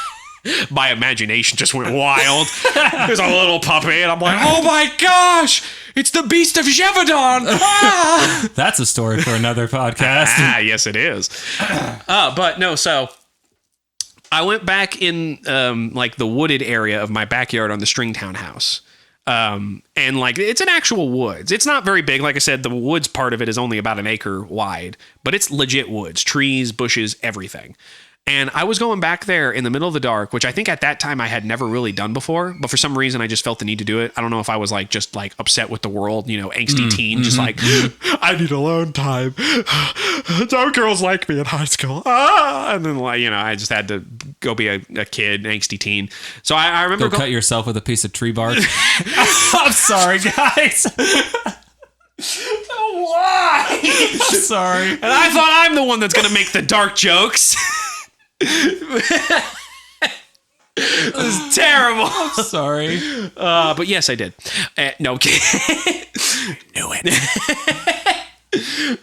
S1: My imagination just went wild. There's a little puppy, and I'm like, oh my gosh, it's the Beast of Gévaudan. Ah!
S2: That's a story for another podcast.
S1: Yes, it is. But no, so I went back in like the wooded area of my backyard on the Stringtown house. And like it's an actual woods. It's not very big. Like I said, the woods part of it is only about an acre wide, but it's legit woods, trees, bushes, everything. And I was going back there in the middle of the dark, which I think at that time I had never really done before, but for some reason I just felt the need to do it. I don't know if I was like just like upset with the world, you know, angsty teen, just like I need alone time. No girls like me in high school. And then like, you know, I just had to go be a kid, angsty teen. So I remember
S2: cut yourself with a piece of tree bark. I'm sorry, guys.
S1: Why?
S2: I'm sorry.
S1: And I thought I'm the one that's gonna make the dark jokes. It was terrible.
S2: I'm sorry.
S1: But yes, I did. No, okay. Knew it.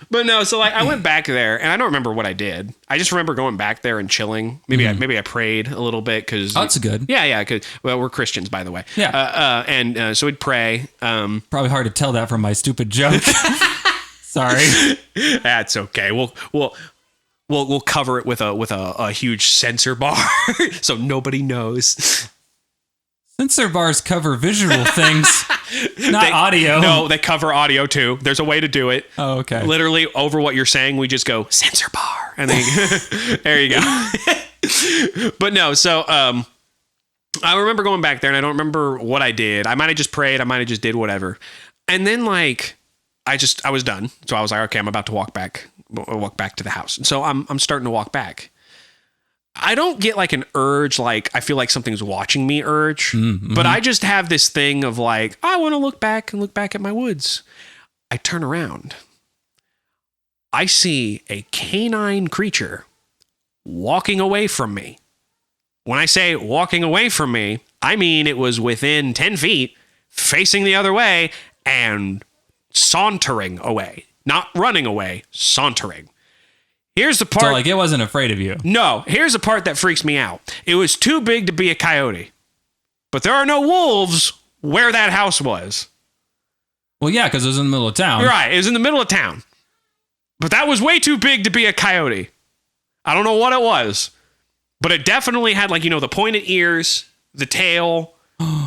S1: But no, so like I went back there, and I don't remember what I did. I just remember going back there and chilling. Maybe I prayed a little bit because
S2: that's good.
S1: Yeah. Because well, we're Christians, by the way.
S2: Yeah.
S1: And so we'd pray.
S2: Probably hard to tell that from my stupid joke. Sorry.
S1: That's okay. we'll cover it with a huge sensor bar so nobody knows.
S2: Sensor bars cover visual things, not audio.
S1: No, they cover audio too. There's a way to do it.
S2: Oh, okay.
S1: Literally over what you're saying, we just go sensor bar, and then there you go. But no, so I remember going back there, and I don't remember what I did. I might have just prayed. I might have just did whatever, and then like I was done. So I was like, okay, I'm about to walk back to the house, and so I'm starting to walk back. I don't get like an urge, like I feel like something's watching me urge, but I just have this thing of like, I want to look back at my woods. I turn around. I see a canine creature walking away from me. When I say walking away from me, I mean it was within 10 feet, facing the other way and sauntering away. Not running away, sauntering. Here's the part.
S2: So like it wasn't afraid of you.
S1: No, here's the part that freaks me out. It was too big to be a coyote. But there are no wolves where that house was.
S2: Well, yeah, because it was in the middle of town.
S1: Right, it was in the middle of town. But that was way too big to be a coyote. I don't know what it was. But it definitely had like, the pointed ears, the tail.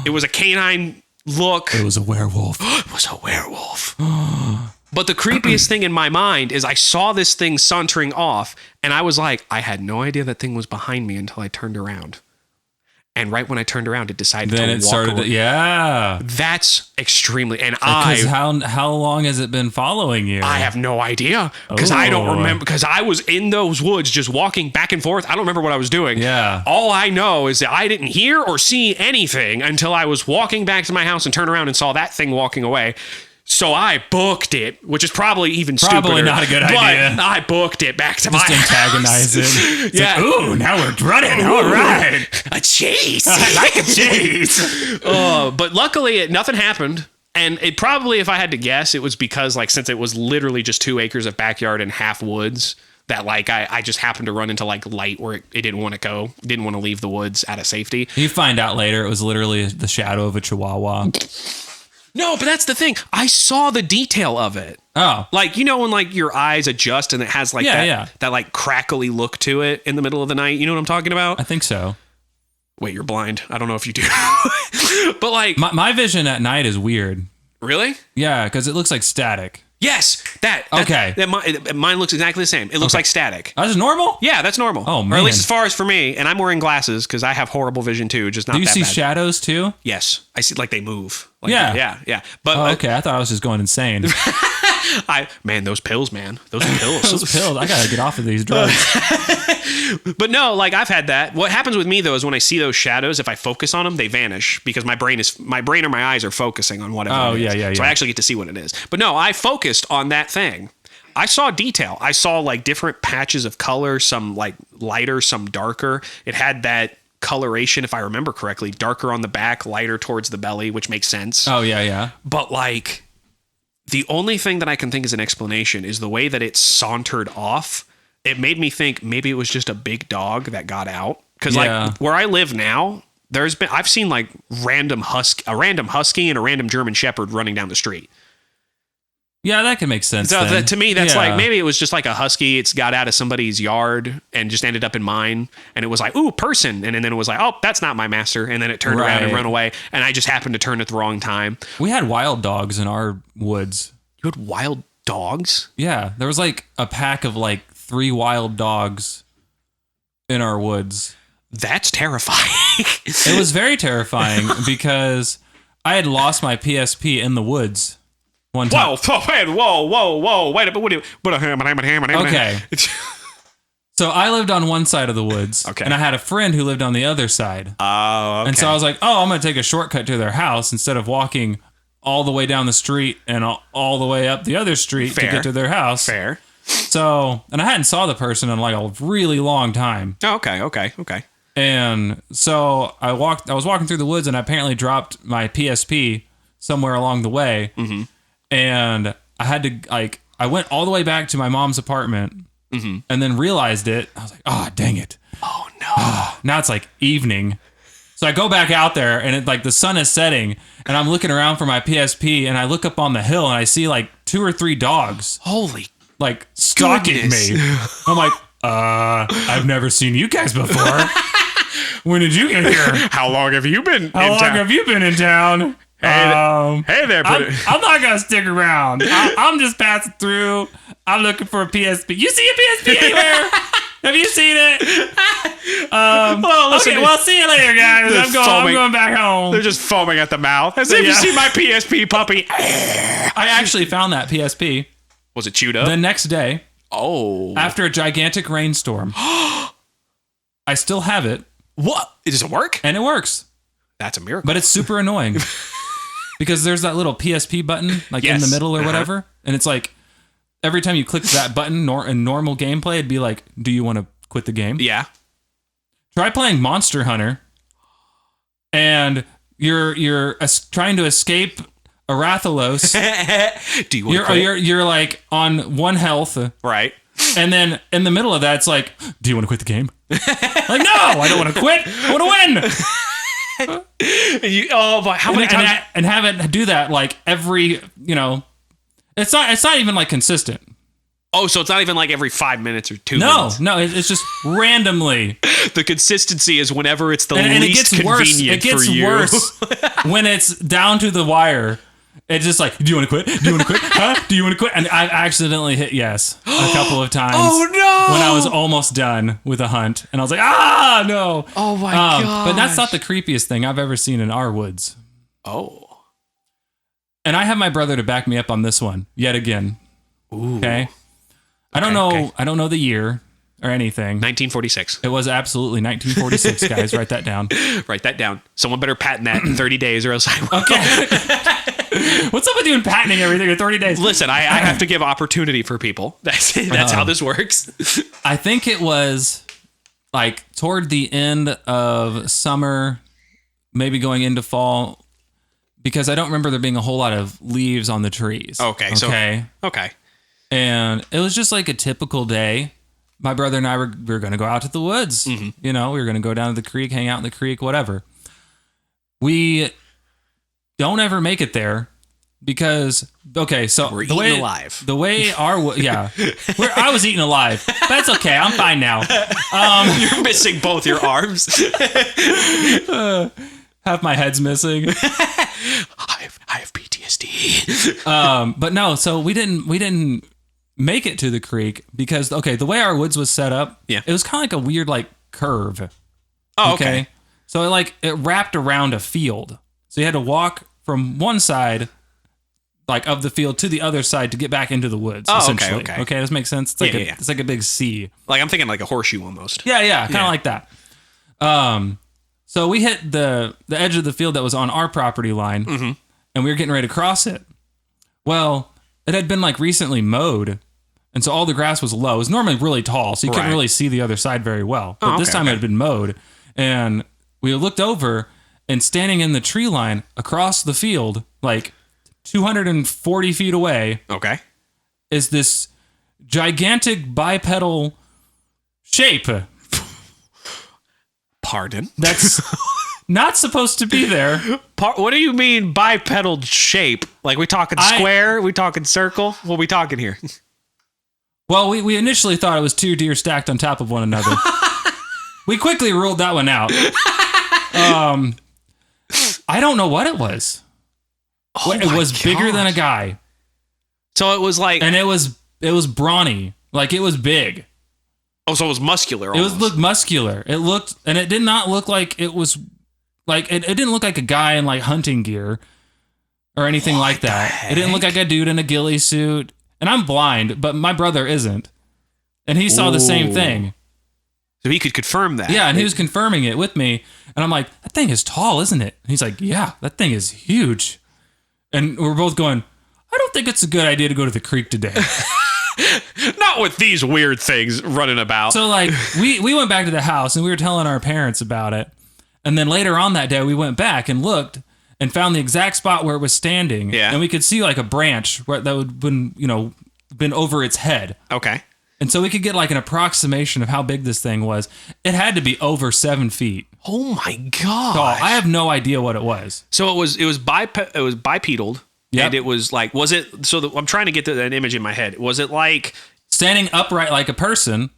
S1: It was a canine look.
S2: It was a werewolf.
S1: It was a werewolf. But the creepiest thing in my mind is I saw this thing sauntering off, and I was like, I had no idea that thing was behind me until I turned around. And right when I turned around, it decided to walk away.
S2: Yeah.
S1: That's extremely... And
S2: because how long has it been following you?
S1: I have no idea. Because I don't remember. Because I was in those woods just walking back and forth. I don't remember what I was doing.
S2: Yeah.
S1: All I know is that I didn't hear or see anything until I was walking back to my house and turned around and saw that thing walking away. So I booked it, which is probably even stupider.
S2: Probably not a good idea.
S1: But I booked it back to my house.
S2: Just antagonize it. It's
S1: yeah.
S2: Like, ooh, now we're running. All right.
S1: A chase.
S2: I like a chase.
S1: But luckily, nothing happened. And it probably, if I had to guess, it was because, like, since it was literally just 2 acres of backyard and half woods, that, like, I just happened to run into, like, light where it didn't want to go. Didn't want to leave the woods out of safety.
S2: You find out later it was literally the shadow of a chihuahua.
S1: No, but that's the thing. I saw the detail of it.
S2: Oh.
S1: Like, when like your eyes adjust and it has like that like crackly look to it in the middle of the night. You know what I'm talking about?
S2: I think so.
S1: Wait, you're blind. I don't know if you do. But like
S2: my vision at night is weird.
S1: Really?
S2: Yeah, because it looks like static.
S1: Yes,
S2: okay.
S1: Mine looks exactly the same. It looks like static.
S2: That's normal?
S1: Yeah, that's normal.
S2: Oh, man.
S1: Or at least as far as for me, and I'm wearing glasses because I have horrible vision too, just not that bad.
S2: Do you see shadows too?
S1: Yes. I see like they move. Like,
S2: yeah.
S1: Yeah. But
S2: okay, I thought I was just going insane.
S1: Those pills, man. Those pills.
S2: Those pills. I gotta get off of these drugs.
S1: But no, like I've had that. What happens with me though is when I see those shadows, if I focus on them, they vanish because my brain or my eyes are focusing on whatever it is.
S2: Yeah.
S1: So I actually get to see what it is. But no, I focused on that thing. I saw detail. I saw like different patches of color, some like lighter, some darker. It had that coloration, if I remember correctly, darker on the back, lighter towards the belly, which makes sense.
S2: Oh, yeah.
S1: But like the only thing that I can think is an explanation is the way that it sauntered off. It made me think maybe it was just a big dog that got out. Because like where I live now, I've seen like a random husky and a random German Shepherd running down the street.
S2: Yeah, that can make sense.
S1: So to me, that's like, maybe it was just like a husky. It's got out of somebody's yard and just ended up in mine. And it was like, ooh, person. And then it was like, oh, that's not my master. And then it turned around and ran away. And I just happened to turn at the wrong time.
S2: We had wild dogs in our woods.
S1: You had wild dogs?
S2: Yeah. There was like a pack of like 3 wild dogs in our woods.
S1: That's terrifying.
S2: It was very terrifying because I had lost my PSP in the woods. One time.
S1: Whoa. Wait a minute.
S2: Okay. So I lived on one side of the woods.
S1: Okay.
S2: And I had a friend who lived on the other side.
S1: Oh, okay.
S2: And so I was like, I'm going to take a shortcut to their house instead of walking all the way down the street and all the way up the other street to get to their house.
S1: Fair.
S2: So, and I hadn't saw the person in like a really long time.
S1: Oh, okay.
S2: And so I was walking through the woods and I apparently dropped my PSP somewhere along the way. Mm-hmm. And I had to, I went all the way back to my mom's apartment and then realized it. I was like, oh, dang it.
S1: Oh, no.
S2: Now it's like evening. So I go back out there and the sun is setting and I'm looking around for my PSP and I look up on the hill and I see like 2 or 3 dogs.
S1: Holy
S2: stalking me. I'm like, I've never seen you guys before. When did you get here?
S1: How long have you been
S2: in town?
S1: Hey there.
S2: I'm not going to stick around. I'm just passing through. I'm looking for a PSP. You see a PSP anywhere? Have you seen it?
S1: Listen,
S2: okay, well, see you later, guys. I'm going back home.
S1: They're just foaming at the mouth. Have you seen my PSP, puppy?
S2: I actually found that PSP.
S1: Was it chewed up?
S2: The next day.
S1: Oh.
S2: After a gigantic rainstorm. I still have it.
S1: What? Does it work?
S2: And it works.
S1: That's a miracle.
S2: But it's super annoying. Because there's that little PSP button, in the middle or whatever. And it's like, every time you click that button in normal gameplay, it'd be like, do you want to quit the game?
S1: Yeah.
S2: Try playing Monster Hunter. And you're trying to escape Arathalos.
S1: Do you want to quit?
S2: You're like on 1 health.
S1: Right.
S2: And then in the middle of that, it's like, do you want to quit the game? Like, no, I don't want to quit. I want to win.
S1: How many times?
S2: And have it do that like every, it's not even like consistent.
S1: Oh, so it's not even like every 5 minutes or 2 minutes.
S2: No, it's just randomly.
S1: The consistency is whenever it's the
S2: and
S1: least convenient for you.
S2: It gets worse when it's down to the wire. It's just like, do you want to quit? Do you want to quit? Huh? Do you want to quit? And I accidentally hit yes a couple of times.
S1: Oh, no!
S2: When I was almost done with a hunt. And I was like, no.
S1: Oh, my God.
S2: But that's not the creepiest thing I've ever seen in our woods.
S1: Oh.
S2: And I have my brother to back me up on this one yet again.
S1: Ooh.
S2: Okay? I don't know. Okay. I don't know the year or anything.
S1: 1946.
S2: It was absolutely 1946, guys. Write that down.
S1: Write that down. Someone better patent that in 30 days or else I will.
S2: Okay. What's up with you and patenting everything in 30 days?
S1: Listen, I have to give opportunity for people. That's how this works.
S2: I think it was like toward the end of summer, maybe going into fall, because I don't remember there being a whole lot of leaves on the trees.
S1: Okay. Okay.
S2: And it was just like a typical day. My brother and I were going to go out to the woods. Mm-hmm. We were going to go down to the creek, hang out in the creek, whatever. We don't ever make it there because, so
S1: we're eaten alive.
S2: The way I was eaten alive. That's okay. I'm fine now.
S1: You're missing both your arms.
S2: Half my head's missing.
S1: I have PTSD.
S2: But no, so we didn't make it to the creek because, the way our woods was set up, it was kind of like a weird curve.
S1: Oh, okay.
S2: So it wrapped around a field. So you had to walk from one side of the field to the other side to get back into the woods, essentially. Okay. Okay, does that make sense? It's it's like a big C.
S1: Like I'm thinking like a horseshoe almost.
S2: Yeah, kind of like that. So we hit the edge of the field that was on our property line, mm-hmm. and we were getting ready to cross it. Well, it had been recently mowed, and so all the grass was low. It was normally really tall, so you couldn't really see the other side very well. But this time it had been mowed, and we looked over, and standing in the tree line across the field, 240 feet away, is this gigantic bipedal shape.
S1: Pardon?
S2: That's not supposed to be there.
S1: What do you mean bipedal shape? Like we talking square? We talking circle? What we talking here?
S2: Well, we initially thought it was 2 deer stacked on top of one another. We quickly ruled that one out. I don't know what it was. It was bigger than a guy.
S1: So it was
S2: and it was brawny. It was big.
S1: Oh, so it was muscular almost.
S2: It looked muscular. And it did not look like it was it didn't look like a guy in hunting gear or anything like that. It didn't look like a dude in a ghillie suit. And I'm blind, but my brother isn't. And he saw the same thing.
S1: So he could confirm that.
S2: Yeah, and he was confirming it with me. And I'm like, that thing is tall, isn't it? And he's like, yeah, that thing is huge. And we're both going, I don't think it's a good idea to go to the creek today.
S1: Not with these weird things running about.
S2: So we went back to the house and we were telling our parents about it. And then later on that day, we went back and looked and found the exact spot where it was standing.
S1: Yeah.
S2: And we could see a branch that would been over its head.
S1: Okay.
S2: And so we could get an approximation of how big this thing was. It had to be over 7 feet.
S1: Oh my God.
S2: So I have no idea what it was.
S1: So it was bipedal.
S2: Yep.
S1: And it was was it, I'm trying to get an image in my head. Was it
S2: standing upright like a person,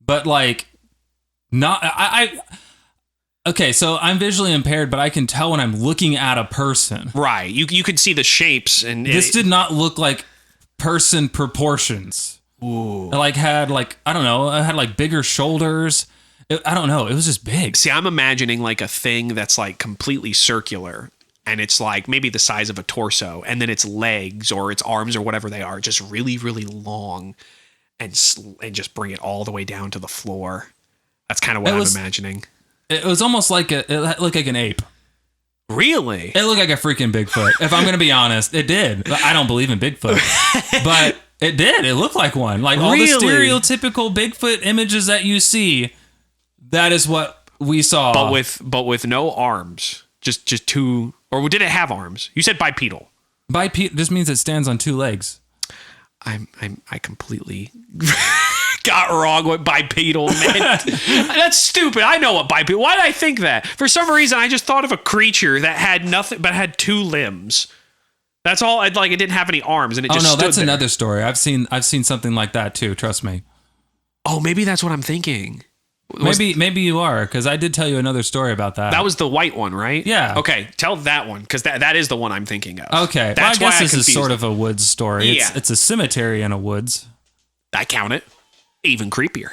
S2: but like not okay, so I'm visually impaired, but I can tell when I'm looking at a person.
S1: Right. You could see the shapes, and
S2: this did not look like person proportions.
S1: Ooh.
S2: It like had like, I don't know, it had like bigger shoulders. I don't know. It was just big.
S1: See, I'm imagining like a thing that's like completely circular, and it's like maybe the size of a torso, and then its legs or its arms or whatever they are just really, really long, and just bring it all the way down to the floor. That's kind of what I'm imagining.
S2: It was almost like it looked like an ape.
S1: Really?
S2: It looked like a freaking Bigfoot. If I'm going to be honest, it did. I don't believe in Bigfoot, but it did. It looked like one. Like all the stereotypical Bigfoot images that you see, that is what we saw.
S1: But with no arms, just two. Or did it have arms? You said bipedal.
S2: Bipedal just means it stands on two legs.
S1: I completely got wrong what bipedal meant. That's stupid. I know what bipedal. Why did I think that? For some reason, I just thought of a creature that had nothing but had two limbs. That's all. It didn't have any arms, and it just. Oh no,
S2: that's another story. I've seen something like that too. Trust me.
S1: Oh, maybe that's what I'm thinking.
S2: Maybe you are, because I did tell you another story about that.
S1: That was the white one, right?
S2: Yeah.
S1: Okay, tell that one, because that is the one I'm thinking of.
S2: Okay.
S1: That's
S2: I guess this is sort of a woods story.
S1: Yeah.
S2: It's a cemetery in a woods.
S1: I count it. Even creepier.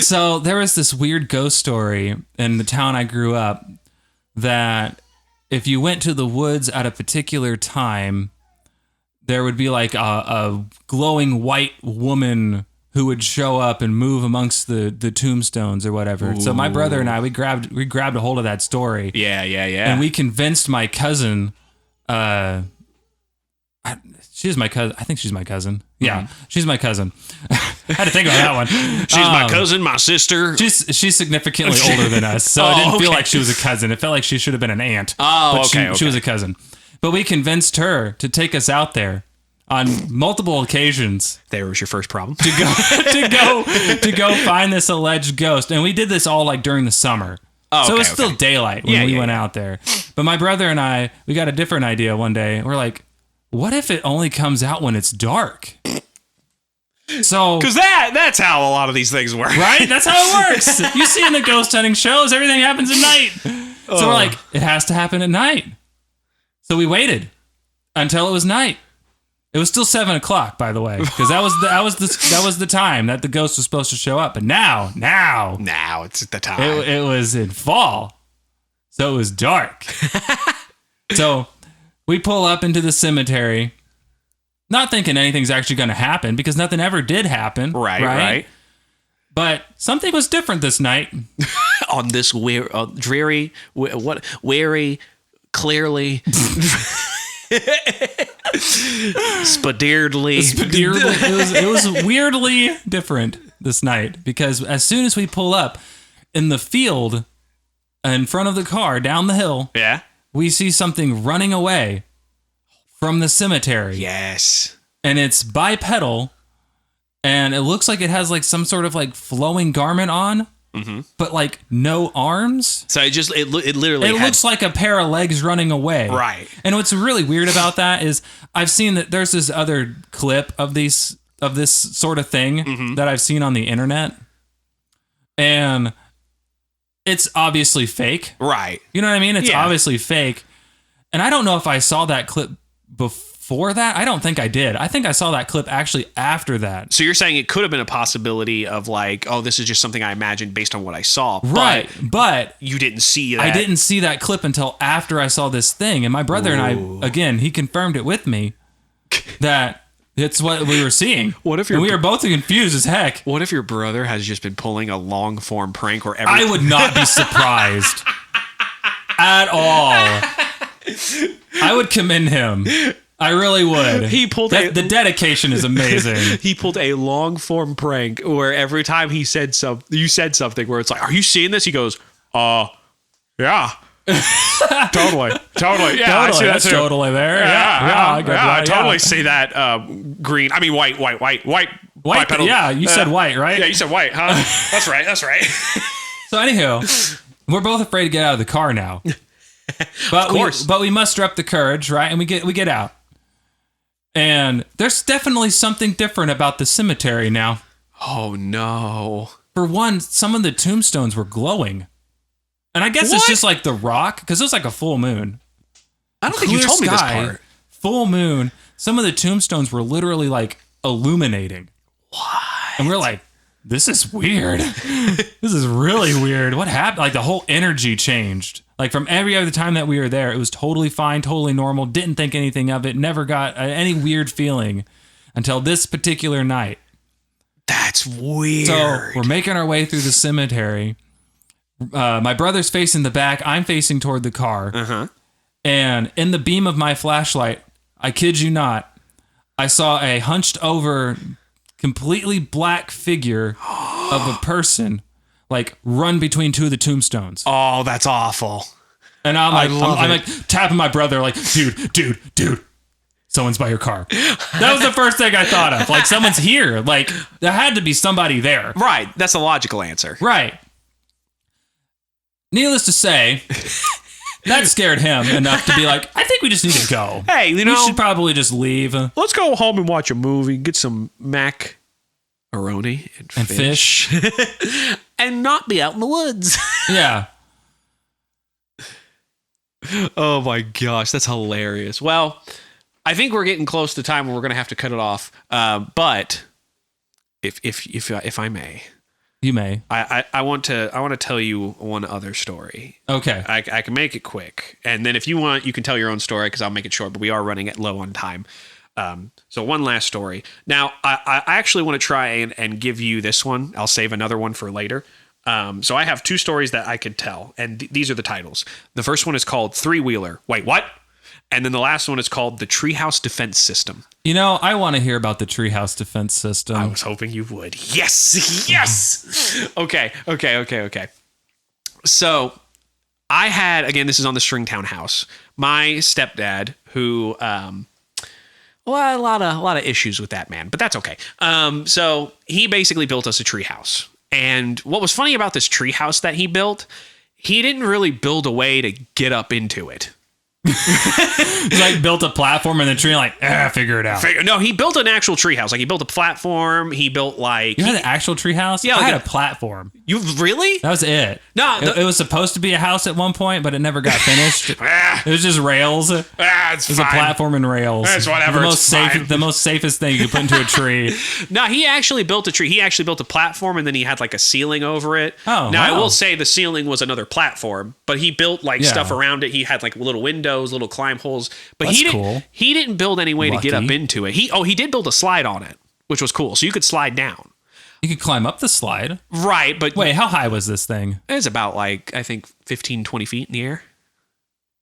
S2: So there was this weird ghost story in the town I grew up that if you went to the woods at a particular time, there would be like a glowing white woman who would show up and move amongst the tombstones or whatever. Ooh. So my brother and I, we grabbed a hold of that story.
S1: Yeah.
S2: And we convinced my cousin, she's my cousin. I think she's my cousin. Yeah, she's my cousin. I had to think about that one.
S1: She's my cousin, my sister.
S2: She's significantly older than us, so it didn't feel like she was a cousin. It felt like she should have been an aunt.
S1: Oh,
S2: but
S1: okay.
S2: She was a cousin. But we convinced her to take us out there on multiple occasions.
S1: There was your first problem.
S2: To go find this alleged ghost, and we did this all like during the summer. Oh, so it was still daylight when we went out there. But my brother and I, we got a different idea one day. We're like, what if it only comes out when it's dark? So,
S1: because that's how a lot of these things work,
S2: right? That's how it works. You see in the ghost hunting shows, everything happens at night. So we're like, it has to happen at night. So we waited until it was night. It was still 7:00, by the way, because that was the time that the ghost was supposed to show up. But now
S1: it's the time.
S2: It was in fall, so it was dark. So we pull up into the cemetery, not thinking anything's actually going to happen because nothing ever did happen.
S1: Right.
S2: But something was different this night.
S1: On this dreary, clearly. Spadeerdly.
S2: It was weirdly different this night because as soon as we pull up in the field in front of the car down the hill, we see something running away from the cemetery.
S1: Yes.
S2: And it's bipedal, and it looks like it has like some sort of like flowing garment on. Mm-hmm. But like no arms.
S1: So it literally
S2: looks like a pair of legs running away.
S1: Right.
S2: And what's really weird about that is I've seen that there's this other clip of this sort of thing that I've seen on the internet. And it's obviously fake.
S1: Right.
S2: You know what I mean? It's obviously fake. And I don't know if I saw that clip before that. I don't think I did. I think I saw that clip actually after that.
S1: So you're saying it could have been a possibility of like, oh, this is just something I imagined based on what I saw.
S2: Right. But
S1: you didn't see that.
S2: I didn't see that clip until after I saw this thing. And my brother and I, again, he confirmed it with me that it's what we were seeing.
S1: What if
S2: we were both confused as heck.
S1: What if your brother has just been pulling a long form prank where
S2: I would not be surprised at all. I would commend him. I really would.
S1: He pulled
S2: the dedication is amazing.
S1: He pulled a long form prank where every time you said something where it's like, "Are you seeing this?" He goes, yeah, totally, yeah, I see that too.
S2: Totally there,
S1: I totally see that. Green, I mean white pedal.
S2: Yeah, you said white, right?
S1: Yeah, you said white, huh? That's right.
S2: So anywho, we're both afraid to get out of the car now. But
S1: of course.
S2: we muster up the courage, right? And we get out. And there's definitely something different about the cemetery now.
S1: Oh, no.
S2: For one, some of the tombstones were glowing. And I guess it's just like the rock, because it was like a full moon.
S1: I don't think you told me this part.
S2: Full moon. Some of the tombstones were literally like illuminating.
S1: What?
S2: And we're like, this is weird. This is really weird. What happened? Like the whole energy changed. Like from every other time that we were there, it was totally fine, totally normal. Didn't think anything of it. Never got any weird feeling until this particular night.
S1: That's weird.
S2: So we're making our way through the cemetery. My brother's facing the back. I'm facing toward the car.
S1: Uh-huh.
S2: And in the beam of my flashlight, I kid you not, I saw a hunched over, completely black figure of a person like run between two of the tombstones.
S1: Oh, that's awful.
S2: And I'm like tapping my brother like, dude, someone's by your car. That was the first thing I thought of. Like, someone's here. Like, there had to be somebody there.
S1: Right. That's a logical answer.
S2: Right. Needless to say, that scared him enough to be like, I think we just need to go.
S1: Hey, you know,
S2: we should probably just leave.
S1: Let's go home and watch a movie, get some macaroni and fish. And not be out in the woods.
S2: Yeah.
S1: Oh my gosh, that's hilarious. Well, I think we're getting close to time where we're going to have to cut it off. But if I may,
S2: you may.
S1: I want to tell you one other story.
S2: Okay.
S1: I can make it quick, and then if you want, you can tell your own story because I'll make it short. But we are running it low on time. So one last story. Now, I actually want to try and give you this one. I'll save another one for later. So I have two stories that I could tell, and these are the titles. The first one is called Three Wheeler. Wait, what? And then the last one is called the Treehouse Defense System.
S2: You know, I want to hear about the Treehouse Defense System.
S1: I was hoping you would. Yes. Okay. So I had, again, this is on the Stringtown house. My stepdad, who, well, a lot of issues with that man, but that's okay. So he basically built us a treehouse. And what was funny about this treehouse that he built, he didn't really build a way to get up into it.
S2: He like built a platform in the tree, like, figure it out.
S1: No, he built an actual treehouse. Like, he built a platform. He built like...
S2: You had an actual treehouse?
S1: Yeah.
S2: I had a platform.
S1: You really?
S2: That was it.
S1: No.
S2: It was supposed to be a house at one point, but it never got finished. It was just rails.
S1: It's
S2: It was a platform and rails.
S1: It's whatever.
S2: The most safest thing you could put into a tree.
S1: No, he actually built a tree. He actually built a platform, and then he had like a ceiling over it.
S2: Oh,
S1: now
S2: wow.
S1: I will say the ceiling was another platform, but he built like stuff around it. He had like little windows, little climb holes. But he didn't build any way to get up into it. He did build a slide on it, which was cool. So you could slide down.
S2: You could climb up the slide.
S1: Right, but...
S2: Wait, how high was this thing?
S1: It was about like, I think, 15, 20 feet in the air.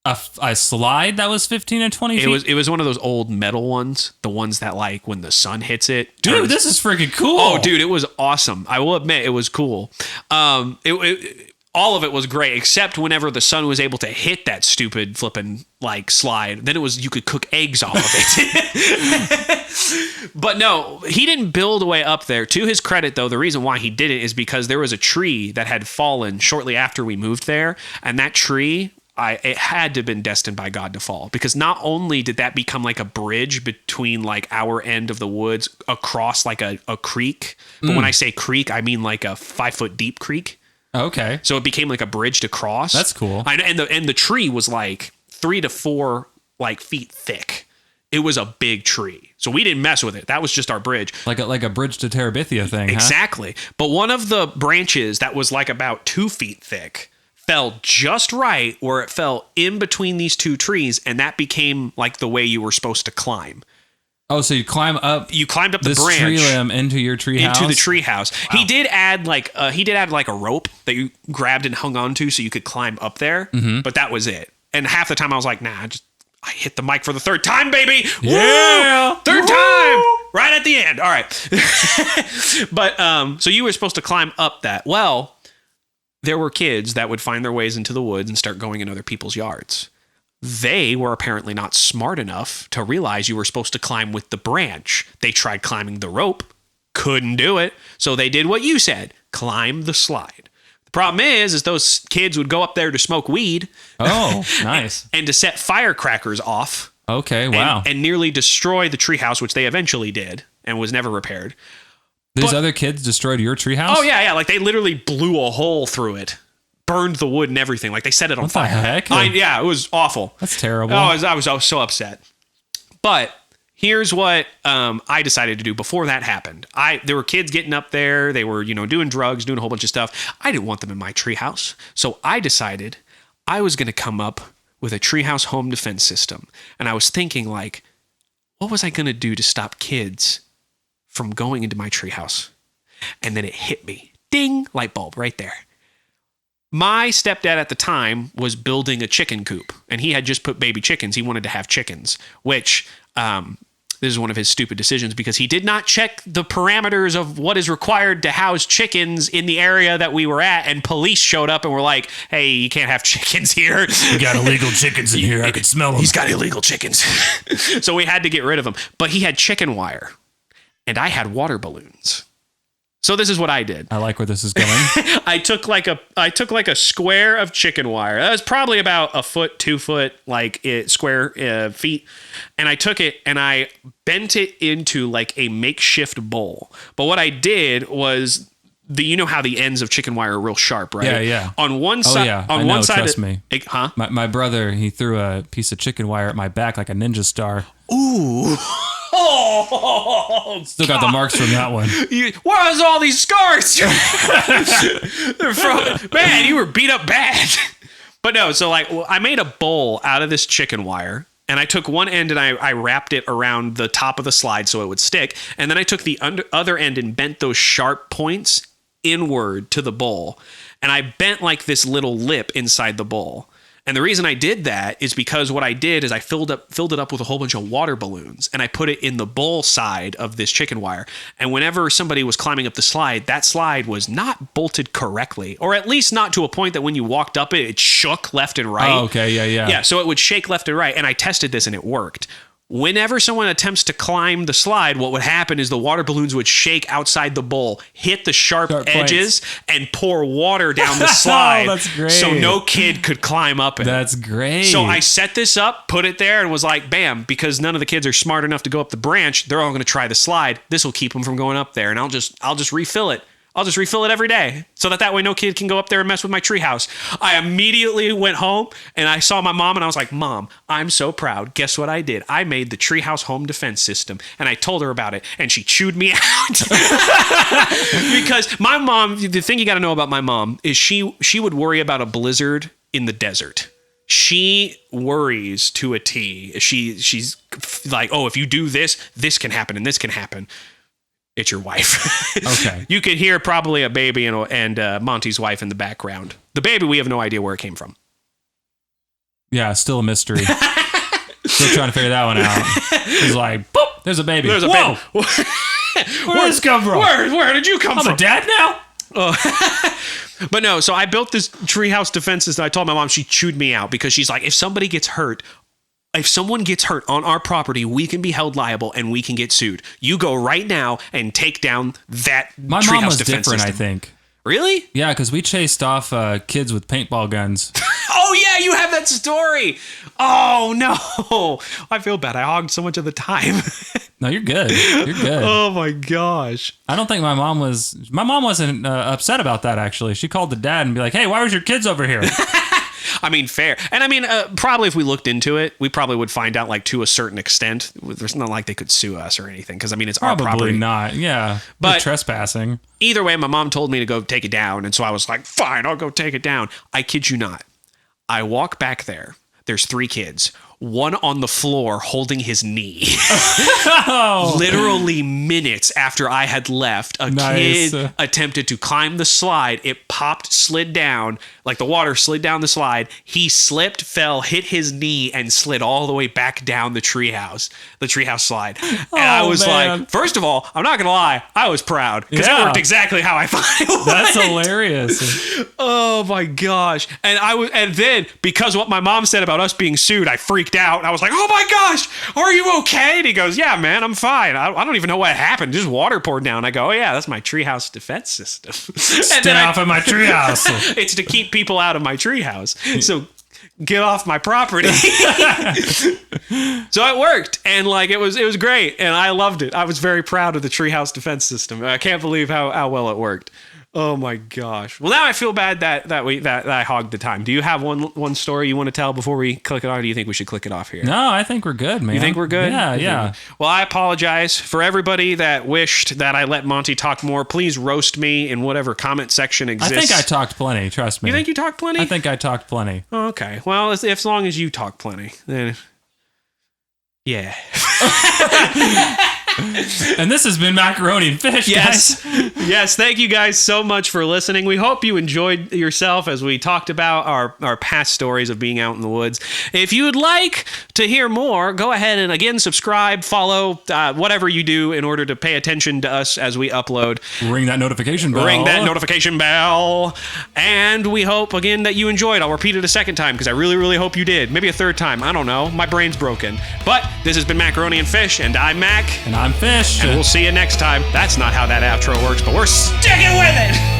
S2: A slide that was 15 and 20 feet?
S1: It was one of those old metal ones. The ones that like when the sun hits it.
S2: Dude, this is freaking cool.
S1: Oh, dude, it was awesome. I will admit it was cool. All of it was great, except whenever the sun was able to hit that stupid flipping like slide, then you could cook eggs off of it. But no, he didn't build a way up there. To his credit, though, the reason why he did it is because there was a tree that had fallen shortly after we moved there, and that tree, it had to have been destined by God to fall, because not only did that become like a bridge between like our end of the woods across like a creek, but when I say creek, I mean like a 5-foot deep creek.
S2: Okay.
S1: So it became like a bridge to cross.
S2: That's cool.
S1: And the tree was like 3 to 4 like feet thick. It was a big tree. So we didn't mess with it. That was just our bridge.
S2: Like a bridge to Terabithia thing,
S1: Exactly.
S2: Huh?
S1: But one of the branches that was like about 2 feet thick fell just right where it fell in between these two trees, and that became like the way you were supposed to climb.
S2: Oh, so you climbed up
S1: the branch,
S2: tree limb into your tree house?
S1: Into the tree house. Wow. He did add like a rope that you grabbed and hung onto so you could climb up there, but that was it. And half the time I was like, nah, I hit the mic for the third time, baby.
S2: Yeah.
S1: Woo! Third time. Right at the end. All right. But so you were supposed to climb up that. Well, there were kids that would find their ways into the woods and start going in other people's yards. They were apparently not smart enough to realize you were supposed to climb with the branch. They tried climbing the rope, couldn't do it. So they did what you said, climb the slide. The problem is those kids would go up there to smoke weed.
S2: Oh, nice.
S1: and to set firecrackers off.
S2: Okay, wow.
S1: And nearly destroy the treehouse, which they eventually did and was never repaired.
S2: These other kids destroyed your treehouse?
S1: Oh, yeah. Like, they literally blew a hole through it. Burned the wood and everything. Like, they set it on fire.
S2: What the heck?
S1: Yeah, it was awful.
S2: That's terrible.
S1: Oh, I was so upset. But here's what I decided to do before that happened. There were kids getting up there. They were, doing drugs, doing a whole bunch of stuff. I didn't want them in my treehouse. So I decided I was going to come up with a treehouse home defense system. And I was thinking, like, what was I going to do to stop kids from going into my treehouse? And then it hit me. Ding! Light bulb right there. My stepdad at the time was building a chicken coop, and he had just put baby chickens. He wanted to have chickens, which this is one of his stupid decisions because he did not check the parameters of what is required to house chickens in the area that we were at, and police showed up and were like, hey, you can't have chickens here.
S2: We got illegal chickens in here. I could smell them.
S1: He's got illegal chickens. So we had to get rid of them. But he had chicken wire, and I had water balloons. So this is what I did.
S2: I like where this is going.
S1: I took like a square of chicken wire. That was probably about 1 foot, 2 foot, square feet. And I took it and I bent it into like a makeshift bowl. But what I did was how the ends of chicken wire are real sharp, right?
S2: Yeah, yeah.
S1: On one side,
S2: trust me.
S1: Huh?
S2: My brother, he threw a piece of chicken wire at my back like a ninja star.
S1: Ooh. Oh,
S2: still got the marks from that one.
S1: Where's all these scars? Man, you were beat up bad. But no, so I made a bowl out of this chicken wire, and I took one end and I wrapped it around the top of the slide so it would stick, and then I took the other end and bent those sharp points inward to the bowl, and I bent like this little lip inside the bowl. And the reason I did that is because what I did is I filled it up with a whole bunch of water balloons, and I put it in the bowl side of this chicken wire. And whenever somebody was climbing up the slide, that slide was not bolted correctly, or at least not to a point that when you walked up it shook left and right.
S2: Oh, okay, yeah.
S1: Yeah, so it would shake left and right, and I tested this and it worked. Whenever someone attempts to climb the slide, what would happen is the water balloons would shake outside the bowl, hit the sharp edges, and pour water down the slide.
S2: Oh, that's great.
S1: So no kid could climb up it.
S2: That's great.
S1: So I set this up, put it there, and was like, bam, because none of the kids are smart enough to go up the branch, they're all going to try the slide. This will keep them from going up there, and I'll just refill it. I'll just refill it every day so that way no kid can go up there and mess with my treehouse. I immediately went home and I saw my mom and I was like, Mom, I'm so proud. Guess what I did? I made the treehouse home defense system, and I told her about it and she chewed me out. Because my mom, the thing you got to know about my mom is she would worry about a blizzard in the desert. She worries to a T. She's like, oh, if you do this, this can happen and this can happen. It's your wife.
S2: Okay.
S1: You could hear probably a baby and Monty's wife in the background. The baby, we have no idea where it came from.
S2: Yeah, still a mystery. Still trying to figure that one out. He's like, boop, there's a baby.
S1: There's a
S2: Whoa!
S1: baby.
S2: Where did this come from?
S1: Where did you come from?
S2: I'm a dad now?
S1: But no, so I built this treehouse defenses, and I told my mom, she chewed me out because she's like, if someone gets hurt on our property, we can be held liable and we can get sued. You go right now and take down that
S2: My
S1: treehouse
S2: mom was
S1: defense
S2: different,
S1: system.
S2: I think.
S1: Really?
S2: Yeah, because we chased off kids with paintball guns.
S1: Oh, yeah, you have that story. Oh, no. I feel bad. I hogged so much of the time.
S2: No, you're good. You're good.
S1: Oh, my gosh.
S2: I don't think my mom wasn't upset about that, actually. She called the dad and be like, hey, why was your kids over here?
S1: I mean, fair. And I mean, probably if we looked into it, we probably would find out like to a certain extent. There's not like they could sue us or anything because I mean, it's
S2: probably
S1: our property.
S2: Not. Yeah.
S1: But
S2: trespassing.
S1: Either way, my mom told me to go take it down. And so I was like, fine, I'll go take it down. I kid you not. I walk back there. There's 3 kids. One on the floor holding his knee.
S2: Oh.
S1: Literally minutes after I had left, a kid attempted to climb the slide. It popped, slid down, like the water slid down the slide. He slipped, fell, hit his knee, and slid all the way back down the treehouse slide. And I was like, first of all, I'm not going to lie, I was proud because it worked exactly how I thought it would.
S2: That's hilarious.
S1: Oh my gosh. And then because what my mom said about us being sued, I freaked out. I was like, oh my gosh, are you okay? And he goes, yeah, man, I'm fine. I don't even know what happened. Just water poured down. I go, oh yeah, that's my treehouse defense system.
S2: Stay off of my treehouse.
S1: It's to keep people out of my treehouse. So get off my property. So it worked, and like it was great, and I loved it. I was very proud of the Treehouse defense system. I can't believe how well it worked. Oh my gosh. Well, now I feel bad that I hogged the time. Do you have one story you want to tell before we click it on, or do you think we should click it off here?
S2: No, I think we're good, man.
S1: You think we're good?
S2: Yeah.
S1: Well, I apologize for everybody that wished that I let Monty talk more. Please roast me in whatever comment section exists.
S2: I think I talked plenty, trust me.
S1: You think you talked plenty?
S2: I think I talked plenty.
S1: Oh, okay. Well, as long as you talk plenty, then yeah.
S2: And this has been Macaroni and Fish, guys.
S1: Yes, thank you guys so much for listening. We hope you enjoyed yourself as we talked about our past stories of being out in the woods. If you would like to hear more, go ahead and again subscribe, follow, whatever you do in order to pay attention to us as we upload.
S2: Ring that notification bell.
S1: Ring that notification bell. And we hope, again, that you enjoyed. I'll repeat it a second time because I really, really hope you did. Maybe a third time. I don't know. My brain's broken. But this has been Macaroni and Fish, and I'm Mac.
S2: And I'm Fish.
S1: And we'll see you next time. That's not how that outro works, but we're sticking with it.